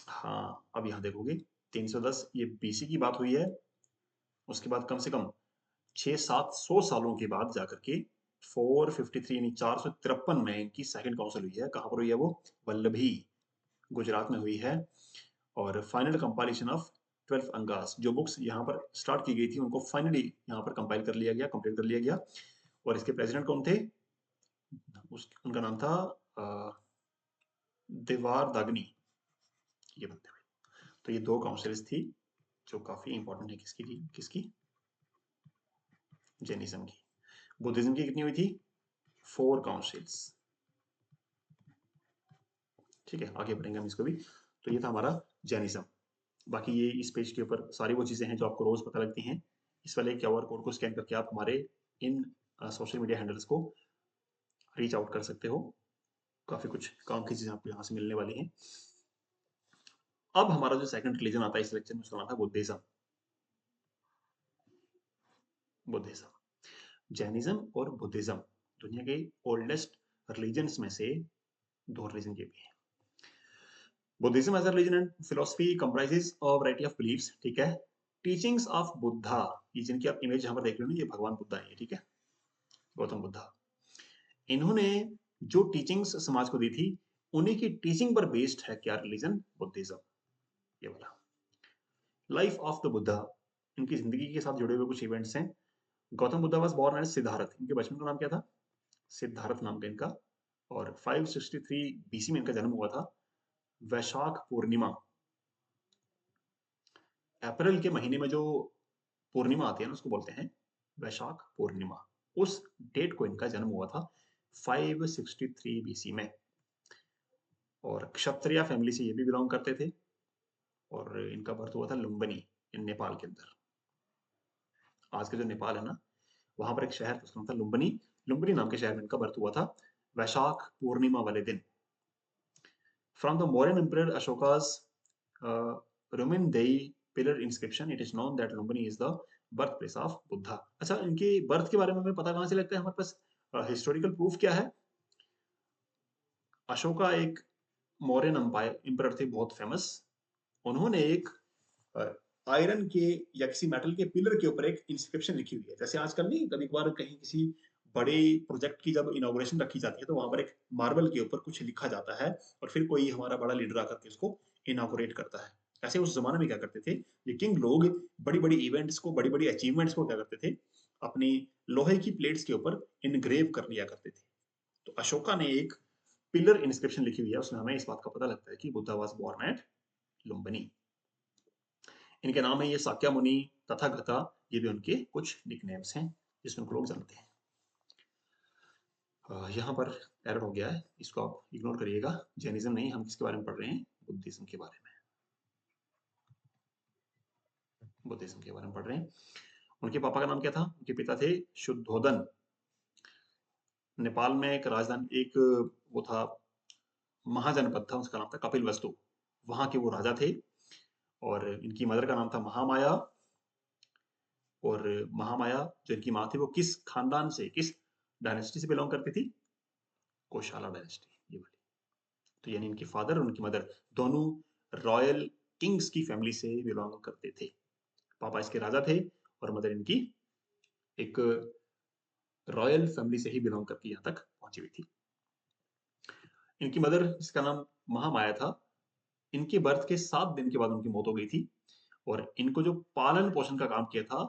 हाँ, अब यहाँ देखोगे 310 ये बीसी की बात हुई है। उसके बाद कम से कम 600-700 सालों के बाद जाकर के 453 यानी 453 में इनकी सेकंड काउंसिल हुई है। कहाँ पर हुई है वो? वल्लभी, गुजरात में हुई है। और फाइनल कंपाइलेशन ऑफ 12 अंगास, जो बुक्स यहाँ पर स्टार्ट की गई थी उनको फाइनली यहाँ पर कंपाइल कर लिया गया, कंप्लीट कर लिया गया। और इसके प्रेसिडेंट कौन थे? उनका नाम था देवार दागनी, ये बनते हुए। तो ये दो काउंसिल्स थी जो काफी इंपॉर्टेंट है। किसकी थी? किसकी? जैनिज्म की। बुद्धिज्म की कितनी हुई थी? 4 काउंसिल्स। ठीक है, आगे बढ़ेंगे हम इसको भी। तो ये था हमारा जैनिज्म। बाकी ये इस पेज के ऊपर सारी वो चीजें हैं जो आपको रोज पता लगती हैं। इस वाले क्यूआर कोड को स्कैन करके आप हमारे इन सोशल मीडिया हैंडल्स को रीच आउट कर सकते हो। काफी कुछ काम की चीजें आपको यहाँ से मिलने वाली हैं। अब हमारा जो सेकंड रिलीजन आता है इस लेक्चर में, उसका नाम था बुद्धिज्म। बुद्धिज्म, जैनिज्म और बुद्धिज्म दुनिया के ओल्डेस्ट रिलीजन्स में से दो रिलीजन ये भी है। Buddhism as a religion and philosophy comprises a variety of beliefs. ठीक है। टीचिंग्स ऑफ बुद्धा, ये जिनकी आप इमेज यहाँ पर देख रहे हो ना, ये भगवान बुद्धा है। ठीक है, गौतम बुद्धा। इन्होंने जो टीचिंग्स समाज को दी थी, उन्हीं की टीचिंग पर बेस्ड है क्या रिलीजन? बुद्धिज्म। ये वाला लाइफ ऑफ द बुद्धा, इनकी जिंदगी के साथ जुड़े हुए कुछ इवेंट्स हैं। Gautama Buddha was born as Siddhartha. इनके बचपन का नाम क्या था? सिद्धार्थ नाम था इनका। और 563 बीसी में इनका जन्म हुआ था। वैशाख पूर्णिमा, अप्रैल के महीने में जो पूर्णिमा आती है ना, उसको बोलते हैं वैशाख पूर्णिमा। उस डेट को इनका जन्म हुआ था 563 बीसी में। और क्षत्रिय फैमिली से ये भी बिलोंग करते थे। और इनका बर्थ हुआ था लुम्बिनी, इन नेपाल के अंदर। आज का जो नेपाल है ना, वहां पर एक शहर था, उसका नाम था लुम्बिनी। लुम्बिनी नाम के शहर में इनका बर्थ हुआ था वैशाख पूर्णिमा वाले दिन। From the Mauryan emperor Ashoka's Rummindei pillar inscription it is known that Lumbini is the birth place of Buddha. अच्छा, इनके बर्थ के बारे में हमें पता कहाँ से लगता है? हमारे पास हिस्टोरिकल प्रूफ क्या है? अशोका एक मौर्यन एम्पायर एम्परर थे, बहुत फेमस। उन्होंने एक आयरन के या किसी मेटल के पिलर के ऊपर एक इंस्क्रिप्शन लिखी हुई है। जैसे आजकल नहीं, कभी कभार कहीं किसी बड़े प्रोजेक्ट की जब इनॉग्रेशन रखी जाती है तो वहां पर एक मार्बल के ऊपर कुछ लिखा जाता है और फिर कोई हमारा बड़ा लीडर आकर के उसको इनॉग्रेट करता है। ऐसे उस जमाने में क्या करते थे ये किंग लोग? बड़ी बड़ी इवेंट्स को, बड़ी बड़ी अचीवमेंट्स को क्या करते थे? अपनी लोहे की प्लेट्स के ऊपर इनग्रेव कर लिया करते थे। तो अशोका ने एक पिलर इंस्क्रिप्शन लिखी हुई है, उसमें हमें इस बात का पता लगता है कि Buddha was born at Lumbini. इनके नाम है ये साक्या मुनि, तथागता, ये भी उनके कुछ निकनेम्स हैं जिसमें लोग जानते हैं। यहाँ पर एरर हो गया है, इसको आप इग्नोर करिएगा। जैनिज्म नहीं, हम किसके बारे में पढ़ रहे हैं? बुद्धिज्म के बारे में। बुद्धिज्म के बारे में पढ़ रहे हैं। उनके पापा का नाम क्या था? उनके पिता थे शुद्धोदन। नेपाल में एक राजधानी, एक वो था, महाजनपद था, उसका नाम था कपिल वस्तु। वहां के वो राजा थे। और इनकी मदर का नाम था महामाया। और महामाया जो इनकी माँ थी, वो किस खानदान से, किस डायनेस्टी से बिलोंग करती थी? कोशाला डायनेस्टी, ये वाली। तो यानी इनके फादर और उनकी मदर दोनों रॉयल किंग्स की फैमिली से बिलोंग करते थे। पापा इसके राजा थे और मदर इनकी एक रॉयल फैमिली से ही बिलोंग करके यहाँ तक पहुंची हुई थी। इनकी मदर, जिसका नाम महामाया था, इनके बर्थ के 7 दिन के बाद उनकी मौत हो गई थी। और इनको जो पालन पोषण का काम किया था,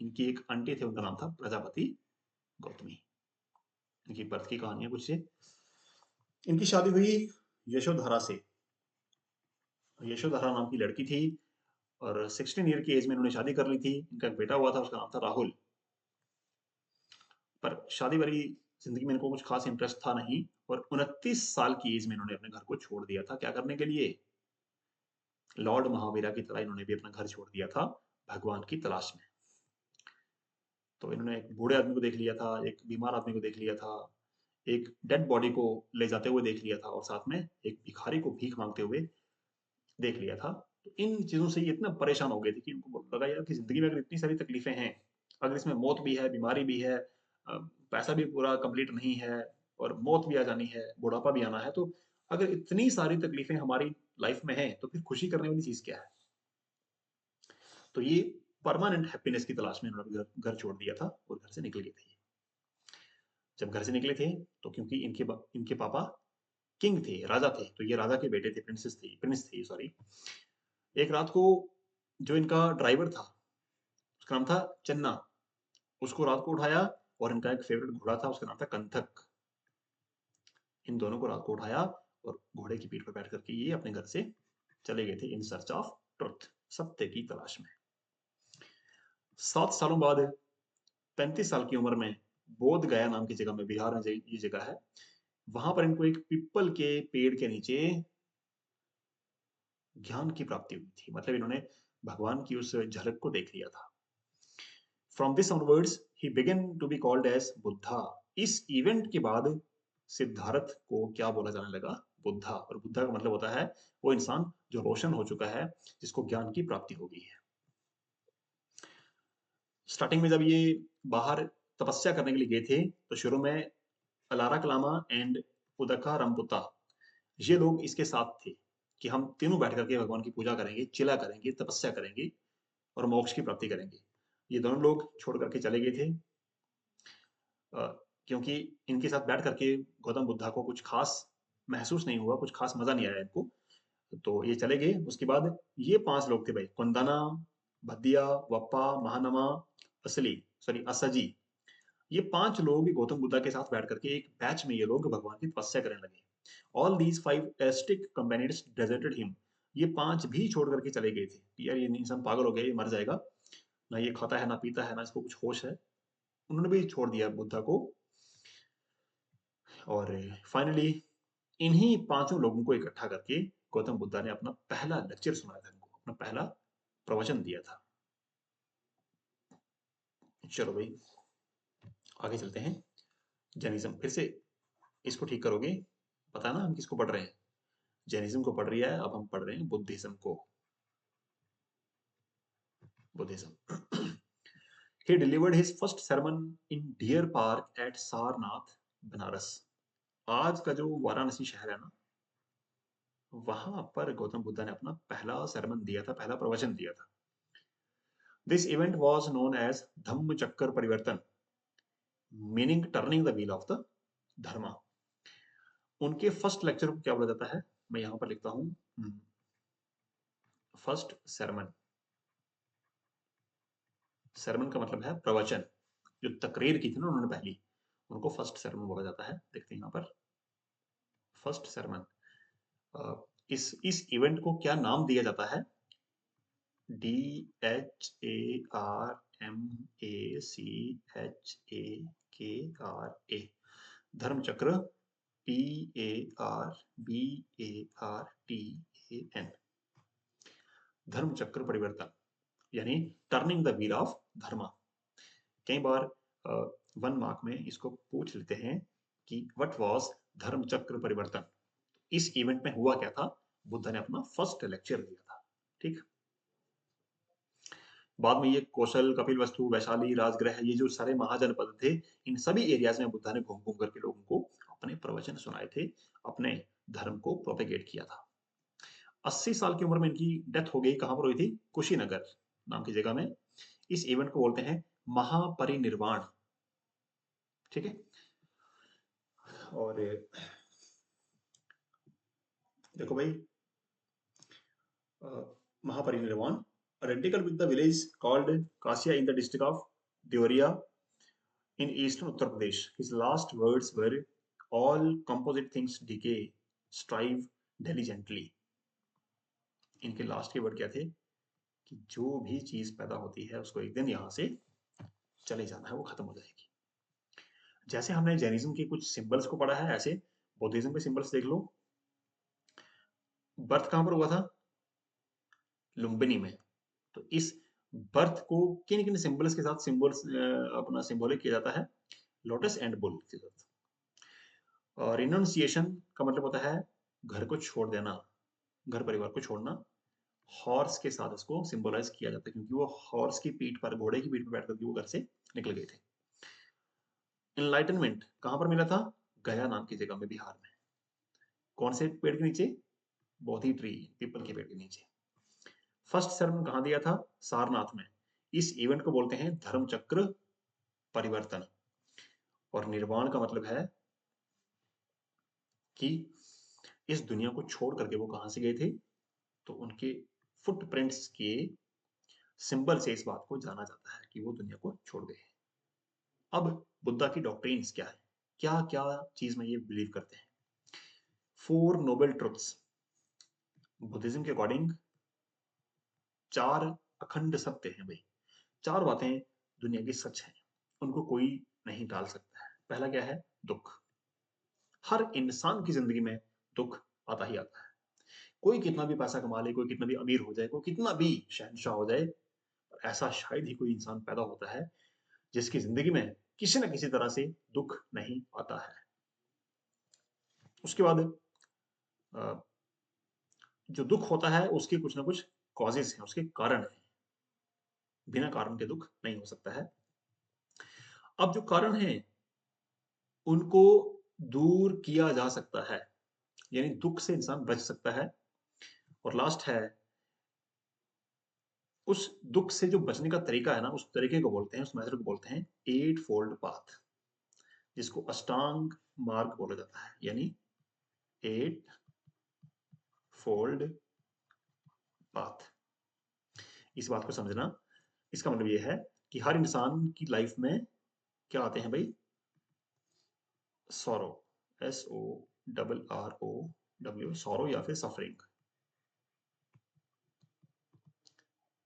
इनकी एक आंटी थे, उनका नाम था प्रजापति गौतमी। इनकी बर्थ की कहानी है कुछ से। इनकी शादी हुई यशोधरा से। यशोधरा नाम की लड़की थी और 16 ईयर की एज में इन्होंने शादी कर ली थी। इनका एक बेटा हुआ था, उसका नाम था राहुल। पर शादी वाली जिंदगी में इनको कुछ खास इंटरेस्ट था नहीं और 29 साल की एज में इन्होंने अपने घर को छोड़ दिया था। क्या करने के लिए? लॉर्ड महावीरा की तरह इन्होंने भी अपना घर छोड़ दिया था भगवान की तलाश में। तो इन्होंने एक बूढ़े आदमी को देख लिया था, एक बीमार आदमी को देख लिया था, एक डेड बॉडी को ले जाते हुए देख लिया था और साथ में एक भिखारी को भीख मांगते हुए देख लिया था। तो इन चीजों से ये इतना परेशान हो गए थे कि इनको लगा यार कि जिंदगी में अगर इतनी सारी तकलीफें हैं, अगर इसमें मौत भी है, बीमारी भी है, पैसा भी पूरा कंप्लीट नहीं है और मौत भी आ जानी है, बुढ़ापा भी आना है, तो अगर इतनी सारी तकलीफें हमारी लाइफ में हैं तो फिर खुशी करने वाली चीज क्या है? तो ये परमानेंट हैप्पीनेस की तलाश में इन्होंने घर छोड़ दिया था और घर से निकल गए थे। जब घर से निकले थे तो क्योंकि इनके पापा किंग थे, राजा थे, तो ये राजा के बेटे थे, प्रिंस थे सॉरी। एक रात को जो इनका ड्राइवर था, उसका नाम था चन्ना, उसको रात को उठाया और इनका एक फेवरेट घोड़ा था, उसका नाम था कंथक। इन दोनों को रात को उठाया और घोड़े की पीठ पर बैठ करके ये अपने घर से चले गए थे इन सर्च ऑफ ट्रुथ, सत्य की तलाश में। 7 सालों बाद 35 साल की उम्र में बोध गया नाम की जगह में, बिहार में ये जगह है, वहां पर इनको एक पीपल के पेड़ के नीचे ज्ञान की प्राप्ति हुई थी। मतलब इन्होंने भगवान की उस झलक को देख लिया था। फ्रॉम दिस ऑनवर्ड्स ही began to be called as Buddha. इस इवेंट के बाद सिद्धार्थ को क्या बोला जाने लगा? बुद्धा। और बुद्धा का मतलब होता है वो इंसान जो रोशन हो चुका है, जिसको ज्ञान की प्राप्ति हो गई है। स्टार्टिंग में जब ये बाहर तपस्या करने के लिए गए थे तो शुरू में अलारा कलामा एंड उदका रमपुता, ये लोग इसके साथ थे कि हम तीनों बैठ करके भगवान की पूजा करेंगे, चिला करेंगे, तपस्या करेंगे और मोक्ष की प्राप्ति करेंगे। ये दोनों लोग छोड़ करके चले गए थे क्योंकि इनके साथ बैठ करके गौतम बुद्धा को कुछ खास महसूस नहीं हुआ, कुछ खास मजा नहीं आया इनको, तो ये चले गए। उसके बाद ये 5 लोग थे भाई, कुंदना, भद्दिया, वप्पा, महानमा, असली सॉरी असजी, ये 5 लोग गौतम बुद्धा के साथ बैठ करके एक बैच में ये लोग भगवान की तपस्या करने लगे। All these 5 asterisk companions deserted him. ये 5 भी छोड़ करके चले गए थे कि यार ये इंसान पागल हो गया, ये मर जाएगा, ना ये खाता है ना पीता है ना इसको कुछ होश है। उन्होंने भी छोड़ दिया बुद्धा को। और फाइनली इन्हीं 5 लोगों को इकट्ठा करके गौतम बुद्धा ने अपना पहला लेक्चर सुनाया था इनको, अपना पहला प्रवचन दिया था। चलो भाई आगे चलते हैं। जैनिज्म, फिर से इसको ठीक करोगे, पता ना हम किसको पढ़ रहे हैं? जैनिज्म को पढ़ रही है, अब हम पढ़ रहे हैं बुद्धिज्म को। Buddhism. He delivered his first sermon in Deer Park at Sarnath, Banaras. आज का जो वाराणसी शहर है ना, वहां पर गौतम बुद्धा ने अपना पहला सरमन दिया था, पहला प्रवचन दिया था। This event was known as Dhamma Chakka Parivartan, meaning turning the wheel of the dharma. उनके फर्स्ट लेक्चर को क्या बोला जाता है? मैं यहां पर लिखता हूं, फर्स्ट सरमन। सरमन का मतलब है प्रवचन। जो तकरीर की थी ना उन्होंने पहली, उनको फर्स्ट सरमन बोला जाता है। देखते हैं यहाँ पर फर्स्ट सरमन। इस इवेंट को क्या नाम दिया जाता है? DHARMACHAKRA, धर्म चक्र, PARBARTAN, धर्म चक्र परिवर्तन, यानी टर्निंग द व्हील ऑफ धर्मा। कई बार 1 मार्क में इसको पूछ लेते हैं कि व्हाट वाज धर्म चक्र परिवर्तन। इस इवेंट में हुआ क्या था? बुद्धा ने अपना फर्स्ट लेक्चर दिया था। ठीक। बाद में ये कौशल, कपिलवस्तु, वैशाली, राजगृह, ये जो सारे महाजनपद थे, इन सभी एरियाज में बुद्धा ने घूम घूम करके लोगों को अपने प्रवचन सुनाए थे, अपने धर्म को प्रोपेगेट किया था। 80 साल की उम्र में इनकी डेथ हो गई। कहां पर हुई थी? कुशीनगर नाम की जगह में। इस इवेंट को बोलते हैं महापरिनिर्वाण। ठीक है। और देखो भाई, महापरिनिर्वाण रेडिकल with the village called Kasia in the district of Deoria in eastern Uttar Pradesh. His last words were, "All composite things decay, strive diligently." इनके लास्ट के वर्ड क्या थे? कि जो भी चीज पैदा होती है उसको एक दिन यहाँ से चले जाना है, वो खत्म हो जाएगी। जैसे हमने जैनिज्म के कुछ सिंबल्स को पढ़ा है, ऐसे बौद्धिज्म के सिंबल्स देख लो। बर्थ कहां पर हुआ था? लुम्बिनी में। तो इस बर्थ को किन किन सिंबल्स के साथ सिंबल्स अपना सिंबॉलिक किया जाता है? लोटस एंड बुल के साथ। और रिनाउंसिएशन का मतलब होता है घर को छोड़ देना, घर परिवार को छोड़ना। हॉर्स के साथ इसको सिंबलाइज किया जाता है, क्योंकि वो हॉर्स की पीठ पर, घोड़े की पीठ पर बैठ करके वो घर से निकल गए थे। इनलाइटनमेंट कहां पर मिला था? गया नाम की जगह में, बिहार में। कौन से पेड़ के नीचे? बोधि ट्री, पीपल के पेड़ के नीचे। फर्स्ट सर्मन कहां दिया था? सारनाथ में। इस इवेंट को बोलते हैं धर्म चक्र परिवर्तन। और निर्वाण का मतलब है कि इस दुनिया को छोड़ करके वो कहां से गए थे? तो उनके फुटप्रिंट्स के सिंबल से इस बात को जाना जाता है कि वो दुनिया को छोड़ गए। अब बुद्धा की डॉक्ट्रिन्स क्या है? क्या क्या चीज में ये बिलीव करते हैं? 4 नोबल ट्रुथ्स। बुद्धिज्म के अकॉर्डिंग 4 अखंड सत्य हैं भाई। 4 बातें दुनिया की सच है, उनको कोई नहीं टाल सकता है। पहला क्या है? दुख। हर इंसान की जिंदगी में दुख आता ही आता है। कोई कितना भी पैसा कमा ले, कोई कितना भी अमीर हो जाए, कोई कितना भी शहंशाह हो जाए, ऐसा शायद ही कोई इंसान पैदा होता है जिसकी जिंदगी में किसी न किसी तरह से दुख नहीं आता है। उसके बाद जो दुख होता है उसके कुछ ना कुछ कॉजेस हैं, उसके कारण हैं। बिना कारण के दुख नहीं हो सकता है। अब जो कारण है उनको दूर किया जा सकता है, यानी दुख से इंसान बच सकता है। और लास्ट है, उस दुख से जो बचने का तरीका है ना, उस तरीके को बोलते हैं, उस मेथड को बोलते हैं 8 फोल्ड पाथ, जिसको अष्टांग मार्ग बोला जाता है। यानी 8 फोल्ड पाथ। इस बात को समझना, इसका मतलब ये है कि हर इंसान की लाइफ में क्या आते हैं भाई? सॉरो, SORROW, सॉरो या फिर सफरिंग।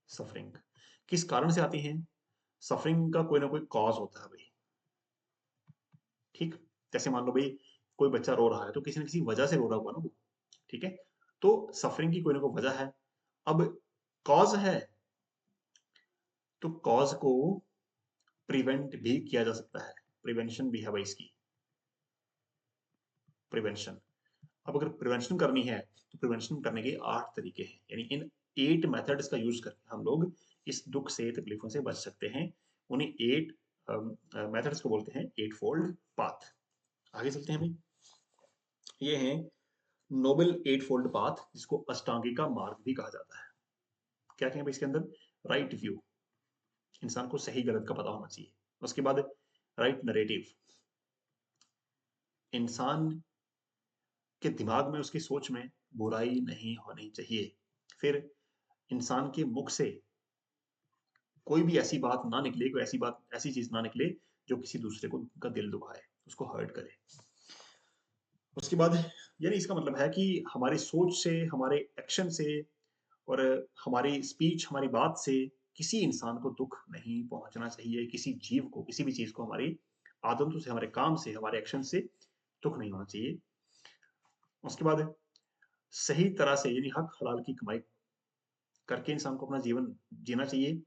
सफरिंग किस कारण से आती है? सफरिंग का कोई ना कोई कॉज होता है भाई। ठीक, जैसे मान लो भाई कोई बच्चा रो रहा है तो किसी न किसी वजह से रो रहा होगा ना वो। ठीक है, तो सफरिंग की कोई ना कोई वजह है। अब कॉज है, तो कॉज को प्रिवेंट भी किया जा सकता है। प्रिवेंशन भी है भाई इसकी। प्रिवेंशन, अब अगर प्रिवेंशन करनी है तो प्रिवेंशन करने के 8 तरीके हैं, यानी इन 8 मेथड्स का यूज करके हम लोग इस दुख से, तकलीफों से बच सकते हैं। उन्हीं 8 मेथड्स को बोलते हैं 8 फोल्ड पाथ। आगे चलते हैं भाई। ये है नोबल 8 फोल्ड पाथ, जिसको अष्टांगी का मार्ग भी कहा जाता है। क्या कहें भाई इसके अंदर? राइट व्यू, इंसान को सही गलत का पता होना चाहिए। उसके बाद राइट नरेटिव, इंसान के दिमाग में, उसकी सोच में बुराई नहीं होनी चाहिए। फिर इंसान के मुख से कोई भी ऐसी बात ना निकले, कोई ऐसी बात, ऐसी चीज ना निकले जो किसी दूसरे को का दिल दुखाए, उसको हर्ट करे। उसके बाद, यानी इसका मतलब है कि हमारी सोच से, हमारे एक्शन से और हमारी स्पीच, हमारी बात से किसी इंसान को दुख नहीं पहुंचना चाहिए। किसी जीव को, किसी भी चीज को हमारी आदतों से, हमारे काम से, हमारे एक्शन से दुख नहीं होना चाहिए। उसके बाद सही तरह से, यानी हक हलाल की कमाई करके इंसान को अपना जीवन जीना चाहिए।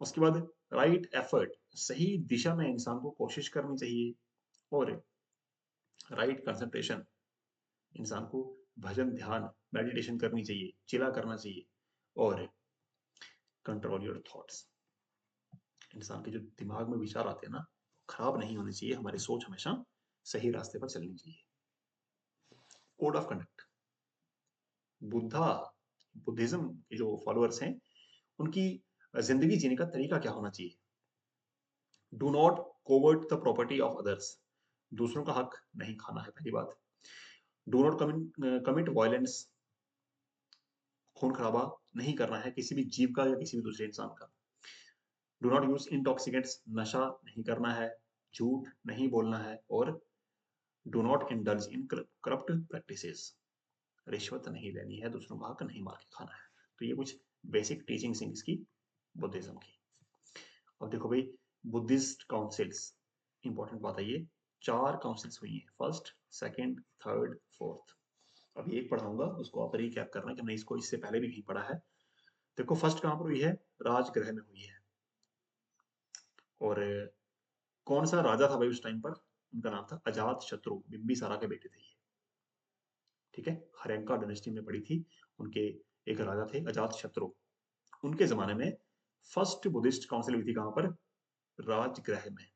उसके बाद राइट एफर्ट, सही दिशा में इंसान को कोशिश करनी चाहिए। और राइट कंसंट्रेशन, इंसान को भजन, ध्यान, मेडिटेशन करनी चाहिए, चिला करना चाहिए। और कंट्रोल योर थॉट्स, इंसान के जो दिमाग में विचार आते हैं ना, खराब नहीं होने चाहिए। हमारी सोच हमेशा सही रास्ते पर चलनी चाहिए। Code of conduct, Buddha, Buddhism के जो फॉलोअर्स हैं, उनकी जिंदगी जीने का तरीका क्या होना चाहिए? Do not covert the property of others, दूसरों का हक नहीं खाना है, पहली बात। डू नॉट कमिट वायलेंस, खून खराबा नहीं करना है किसी भी जीव का या किसी भी दूसरे इंसान का। डू नॉट यूज इंटॉक्सिकेंट्स, नशा नहीं करना है, झूठ नहीं बोलना है, और do not indulge in corrupt practices, रिश्वत नहीं लेनी है, दूसरों का हक नहीं मार के खाना है। तो ये कुछ बेसिक टीचिंग्स हैं इसकी, बुद्धिज्म की। अब देखो भाई, बुद्धिस्ट काउंसिल्स, इंपॉर्टेंट बात है ये, 4 काउंसिल्स हुई हैं, फर्स्ट, सेकंड, थर्ड, फोर्थ। अभी एक पढ़ाऊंगा, उसको आप रिकैप करना कि हमने इसको इससे पहले भी कहीं पढ़ा है। देखो फर्स्ट कहाँ पर हुई है? राजगृह में हुई है। और कौन सा राजा था भाई उस टाइम पर? उनका नाम था अजात शत्रु, बिंबिसारा के बेटे थे ये। ठीक है, हर्यंका डायनेस्टी में पड़ी थी। उनके एक राजा थे अजात शत्रु, उनके जमाने में फर्स्ट बुद्धिस्ट काउंसिल हुई थी। कहां पर? राजगृह में।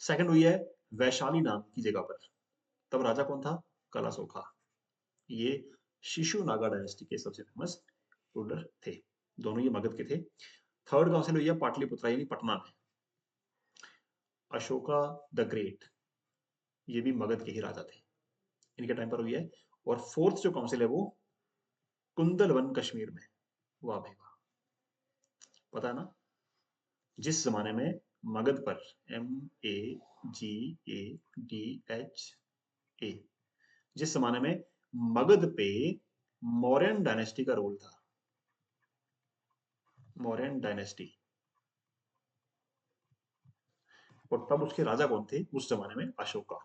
सेकंड हुई है वैशाली नाम की जगह पर, तब राजा कौन था? कलासोखा। ये शिशु नागा डायनेस्टी के सबसे फेमस रूलर थे, दोनों ये मगध के थे। थर्ड काउंसिल हुई है पाटलिपुत्रा यानी पटना में, अशोका द ग्रेट, ये भी मगध के ही राजा थे, इनके टाइम पर हुई है। और फोर्थ जो काउंसिल है वो कुंदलवन कश्मीर में। वाह भाई वाह, पता है ना? जिस जमाने में मगध पर, MAGADHA, जिस जमाने में मगध पे मौर्यन डायनेस्टी का रूल था, मौर्यन डायनेस्टी, और तब उसके राजा कौन थे उस जमाने में? अशोका,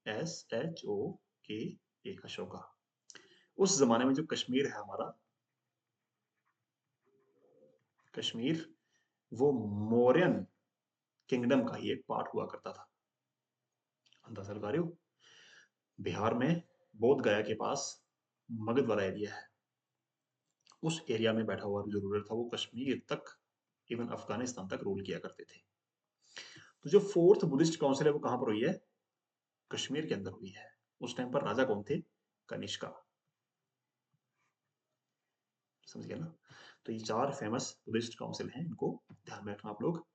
ASHOKA, अशोका। उस जमाने में जो कश्मीर है हमारा, कश्मीर, वो मौर्यन किंगडम का ही एक पार्ट हुआ करता था। अंदाजा लगा रहे हो? बिहार में बोध गया के पास मगध वाला एरिया है, उस एरिया में बैठा हुआ जो रूलर था वो कश्मीर तक, इवन अफगानिस्तान तक रूल किया करते थे। तो जो फोर्थ बुद्धिस्ट काउंसिल है वो कहां पर हुई है? कश्मीर के अंदर हुई है। उस टाइम पर राजा कौन थे? कनिष्का। समझ गया ना? तो ये 4 फेमस बुद्धिस्ट काउंसिल हैं, इनको ध्यान में रखना आप लोग।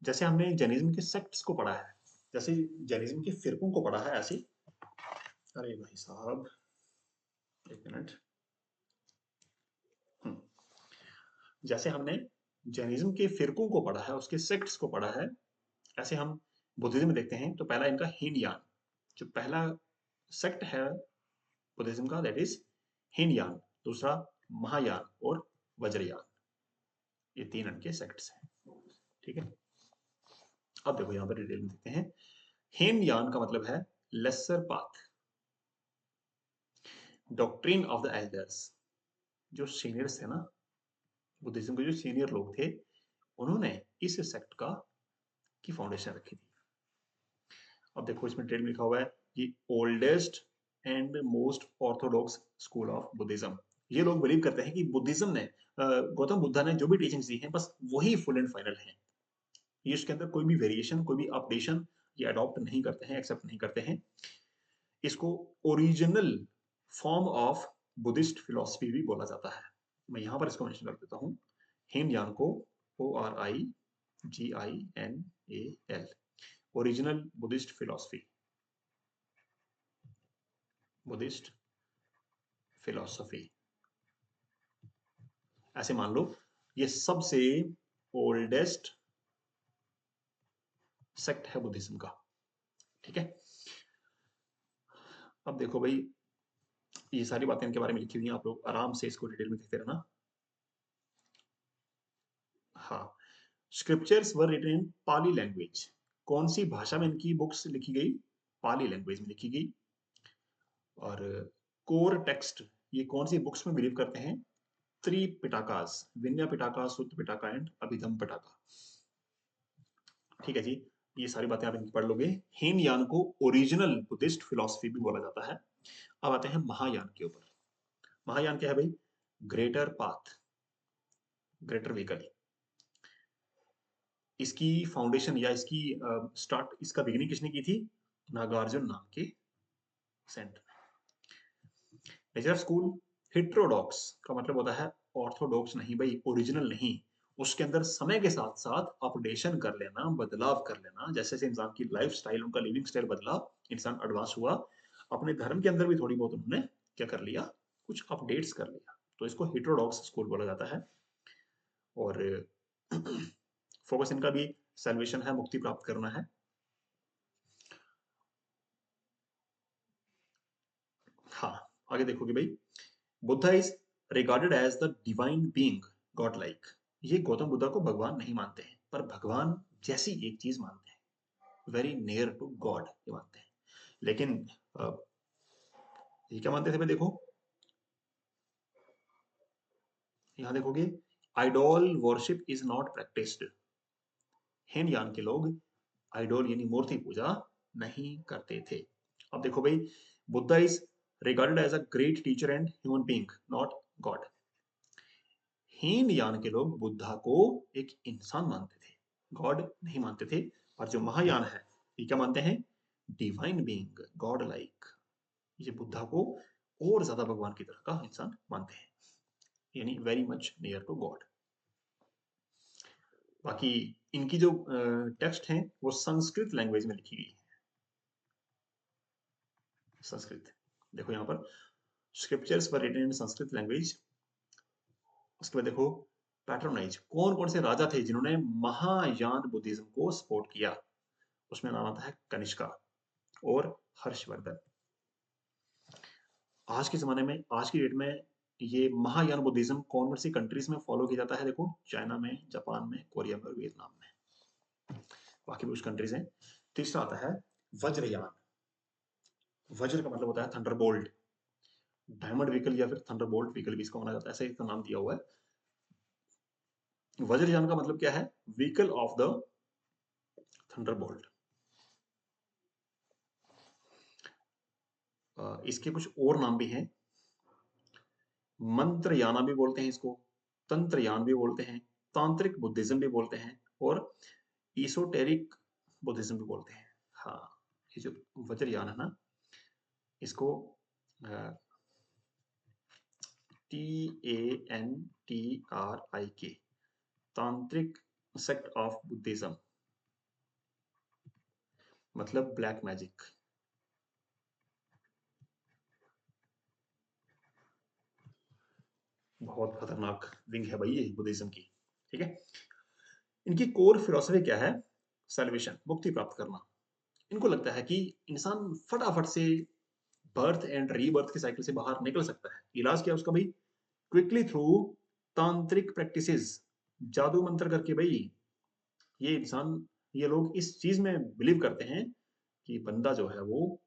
जैसे हमने जैनिज्म के सेक्ट्स को पढ़ा है, जैसे जैनिज्म के फिरकों को पढ़ा है, ऐसे, अरे भाई साहब, एक मिनट। जैसे हमने जैनिज्म के फिरकों को पढ़ा है, उसके सेक्ट्स को पढ़ा है, ऐसे हम बुद्धिज्म में देखते हैं। तो पहला इनका हीनयान, जो पहला सेक्ट है बुद्धिज्म का, दैट इज हीनयान। दूसरा महायान और वज्रयान, ये 3 इनके सेक्ट्स हैं। ठीक है, अब देखो यहां पर डिटेल में देखते हैं। हीनयान का मतलब है lesser path, doctrine of the elders. जो सीनियर्स थे ना, बुद्धिज्म के जो सीनियर लोग थे, उन्होंने इस सेक्ट का की फाउंडेशन रखी थी। अब देखो इसमें डिटेल में लिखा हुआ है कि oldest and most Orthodox school of Buddhism. ये लोग बिलीव करते हैं कि बुद्धिज्म ने, गौतम बुद्धा ने जो भी टीचिंग्स दी हैं, बस वही फुल एंड फाइनल है। ये इसके अंदर कोई भी वेरिएशन, कोई भी अपडेशन ये अडॉप्ट नहीं करते हैं, एक्सेप्ट नहीं करते हैं। इसको original form of Buddhist philosophy भी बोला जाता है। मैं यहां पर इसको मेंशन कर देता हूं, हीनयान को, ORIGINAL, original Buddhist philosophy, Buddhist philosophy, ऐसे मान लो ये सबसे ओल्डेस्ट सेक्ट है बुद्धिज्म का। ठीक है, अब देखो भाई, ये सारी बातें इनके बारे में लिखी हुई हैं, आप लोग आराम से इसको डिटेल में देखते रहना। हाँ, scriptures were written in Pali language, कौन सी भाषा में इनकी बुक्स लिखी गई? पाली लैंग्वेज में लिखी गई। और कोर टेक्स्ट, ये कौन सी बुक्स में बिलीव करते हैं? त्रिपिटाकास, विनय पिटाका, सुत्त पिटाका एंड अभिधम पिटाका। ठीक है जी, ये सारी बातें आप इनकी पढ़ लोगे। हीनयान को ओरिजिनल बुद्धिस्ट फिलोसफी भी बोला जाता है। अब आते हैं महायान के ऊपर। महायान क्या है भाई? Greater path, greater vehicle. इसकी फाउंडेशन या इसकी स्टार्ट, इसका बिगिनिंग किसने की थी? नागार्जुन नाम के saint. Nature of school, heterodox का मतलब होता है ऑर्थोडॉक्स नहीं भाई, ओरिजिनल नहीं। उसके अंदर समय के साथ साथ अपडेशन कर लेना, बदलाव कर लेना, जैसे जैसे इंसान की लाइफ स्टाइल, उनका लिविंग स्टाइल बदला, इंसान एडवांस हुआ, अपने धर्म के अंदर भी थोड़ी बहुत उन्होंने क्या कर लिया, कुछ अपडेट्स कर लिया, तो इसको हेट्रोडॉक्स स्कूल बोला जाता है। और फोकस इनका भी सैल्वेशन है, मुक्ति प्राप्त करना है। हाँ, आगे देखोगे भाई, Buddha is regarded as the divine being, god like. ये गौतम बुद्धा को भगवान नहीं मानते हैं, पर भगवान जैसी एक चीज मानते हैं, वेरी नियर टू गॉड ये मानते हैं। लेकिन अ, ये क्या मानते थे भाई, देखो यहां देखोगे, idol worship is not practised. Hinayana के लोग आइडोल यानी मूर्ति पूजा नहीं करते थे। अब देखो भाई, Buddha is regarded as a great teacher and human being, not god. Hinayana के लोग बुद्धा को एक इंसान मानते थे, गॉड नहीं मानते थे। और जो महायान है, ये क्या मानते हैं, डिवाइन बीइंग, गॉड लाइक। ये बुद्धा को और ज्यादा भगवान की तरह का इंसान मानते हैं, यानी very much near to god. बाकी इनकी जो टेक्स्ट हैं वो संस्कृत लैंग्वेज में लिखी गई है, संस्कृत। देखो यहाँ पर scriptures were written in Sanskrit language. उसके बाद देखो पैट्रोनाइज, कौन कौन से राजा थे जिन्होंने महायान बुद्धिज्म को सपोर्ट किया। उसमें नाम आता है कनिष्का और हर्षवर्धन। आज के जमाने में, आज की डेट में, ये महायान बुद्धिज्म कौन सी कंट्रीज में फॉलो किया जाता है, देखो चाइना में, जापान में, कोरिया में और वियतनाम में। बाकी भी कुछ कंट्रीज हैं। तीसरा आता है वज्रयान। वज्र का मतलब होता है थंडरबोल्ट, डायमंड व्हीकल या फिर थंडरबोल्ट व्हीकल भी इसको माना जाता है, ऐसे इसका नाम दिया हुआ है। वज्रयान का मतलब क्या है, व्हीकल ऑफ द थंडरबोल्ट। इसके कुछ और नाम भी हैं, मंत्रयाना भी बोलते हैं इसको, तंत्रयान भी बोलते हैं, तांत्रिक बुद्धिज्म भी बोलते हैं, और ईसोटेरिक बुद्धिज्म भी बोलते हैं। हाँ, ये जो वज्रयान है ना, इसको TANTRIK, तांत्रिक सेक्ट ऑफ बुद्धिज्म, मतलब ब्लैक मैजिक। बहुत खतरनाक विंग है भाई ये बुद्धिज्म की। ठीक है, इनकी कोर फिलोसफी क्या है, सैल्वेशन, मुक्ति प्राप्त करना। इनको लगता है कि इंसान फटाफट से बर्थ एंड रीबर्थ के साइकिल से बाहर निकल सकता है। इलाज क्या है उसका भाई, क्विकली थ्रू तांत्रिक प्रैक्टिसेस, जादू मंत्र करके भाई। ये इंसान, ये लोग इस चीज में बिलीव करते हैं कि बंदा जो है वो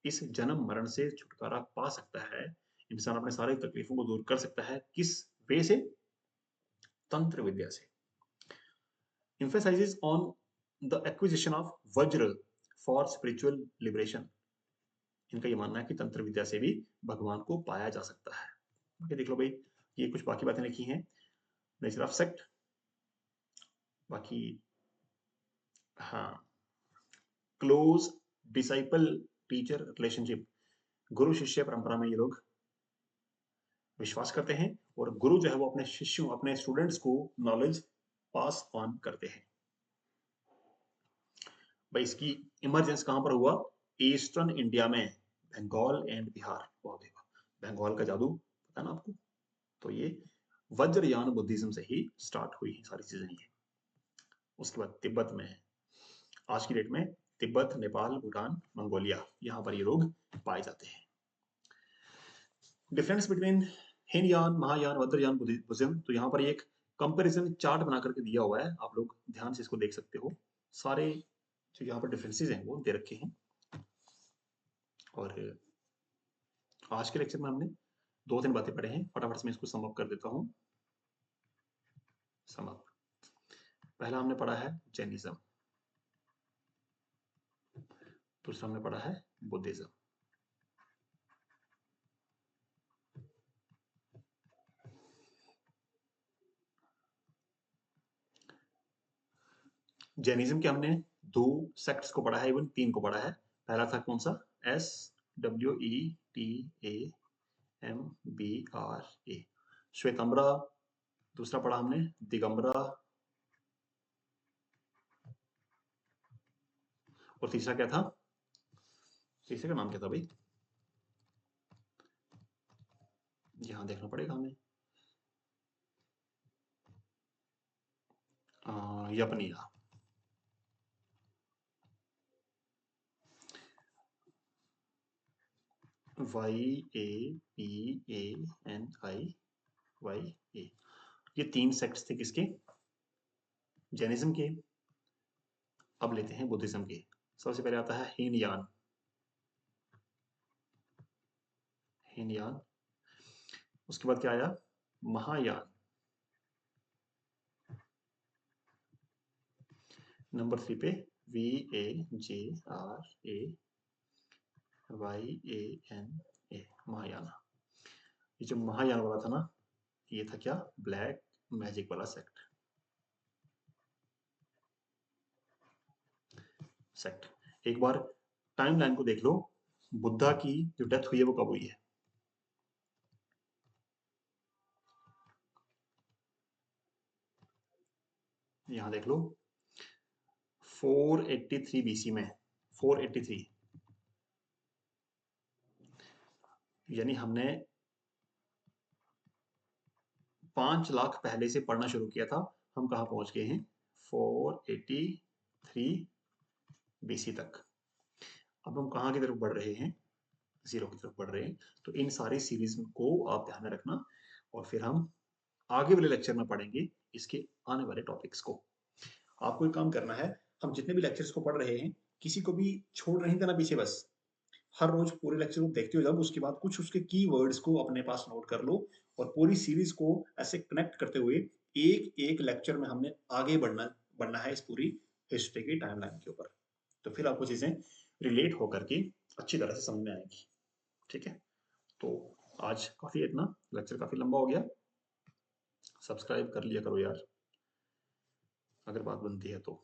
इस जन्म मरण से छुटकारा पा सकता है, इंसान अपने सारे तकलीफों को दूर कर सकता है। किस वे से, तंत्र विद्या से। emphasizes on the acquisition of वज्र for spiritual liberation। इनका ये मानना है कि तंत्र विद्या से भी भगवान को पाया जा सकता है। बाकी देख लो भाई, ये कुछ बाकी बातें लिखी हैं, नेचर ऑफ सेक्ट। बाकी हाँ, क्लोज डिसाइपल टीचर रिलेशनशिप, गुरु शिष्य परंपरा में ये लोग विश्वास करते हैं, और गुरु जो है वो अपने शिष्यों, अपने स्टूडेंट्स को नॉलेज पास ऑन करते हैं। भाई इसकी इमरजेंस कहां पर हुआ, ईस्टर्न इंडिया में, बंगाल एंड बिहार। बहुत देखा, बंगाल का जादू पता ना आपको, तो ये वज्रयान बुद्धिज्म से ही स्टार्ट हुई है सारी चीजें ये। उसके बाद तिब्बत में है, आज की डेट में तिब्बत, नेपाल, भूटान, मंगोलिया, यहाँ पर ये लोग पाए जाते हैं। Difference between Hinayana, Mahayana, Vajrayana Buddhism, तो यहाँ पर एक कंपैरिजन चार्ट बना करके दिया हुआ है, आप लोग ध्यान से इसको देख सकते हो। सारे जो यहाँ पर डिफरेंसेस हैं वो दे रखे हैं। और आज के लेक्चर में हमने दो तीन बातें पढ़े हैं, फटाफट से मैं इसको सम अप कर देता हूँ। सम अप, पहला हमने पढ़ा है जैनिज्म, दूसरा हमने पढ़ा है बुद्धिज्म। जैनिज्म के हमने दो सेक्ट्स को पढ़ा है, इवन तीन को पढ़ा है। पहला था कौन सा, SWETA MBRA। श्वेतांबरा दूसरा पढ़ा हमने, दिगंबरा, और तीसरा क्या था? तीसरे का नाम क्या था भाई? यहाँ देखना पड़ेगा हमें। यपनिया। YAPANI ये 3 सेक्ट्स थे किसके? जैनिज्म के। अब लेते हैं बुद्धिज्म के। सबसे पहले आता है हीनयान। हीनयान। उसके बाद क्या आया? महायान। नंबर 3 पे VAJRAYANA, महायाना। ये जो महायान वाला था ना, ये था क्या? ब्लैक मैजिक वाला सेक्ट। एक बार टाइमलाइन को देख लो, बुद्धा की जो डेथ हुई है वो कब हुई है? यहां देख लो, 483 बीसी में। 483 यानी हमने 5 लाख पहले से पढ़ना शुरू किया था, हम कहाँ पहुंच गए हैं? 483 बीसी तक। अब हम कहाँ की तरफ बढ़ रहे हैं? 0 की तरफ बढ़ रहे हैं। तो इन सारी सीरीज को आप ध्यान में रखना, और फिर हम आगे वाले लेक्चर में पढ़ेंगे इसके आने वाले टॉपिक्स को। आपको एक काम करना है, हम जितने भी लेक्चर्स को पढ़ रहे हैं, किसी को भी छोड़ नहीं देना पीछे। बस हर रोज पूरे लेक्चर को देखते हो जब, उसके बाद कुछ उसके की वर्ड्स को अपने पास नोट कर लो, और पूरी सीरीज को ऐसे कनेक्ट करते हुए एक एक लेक्चर में हमने आगे बढ़ना बढ़ना है इस पूरी हिस्ट्री की टाइमलाइन के ऊपर। तो फिर आपको चीजें रिलेट होकर के अच्छी तरह से समझ में आएंगी। ठीक है, तो आज काफी इतना लेक्चर काफी लंबा हो गया। सब्सक्राइब कर लिया करो यार, अगर बात बनती है तो।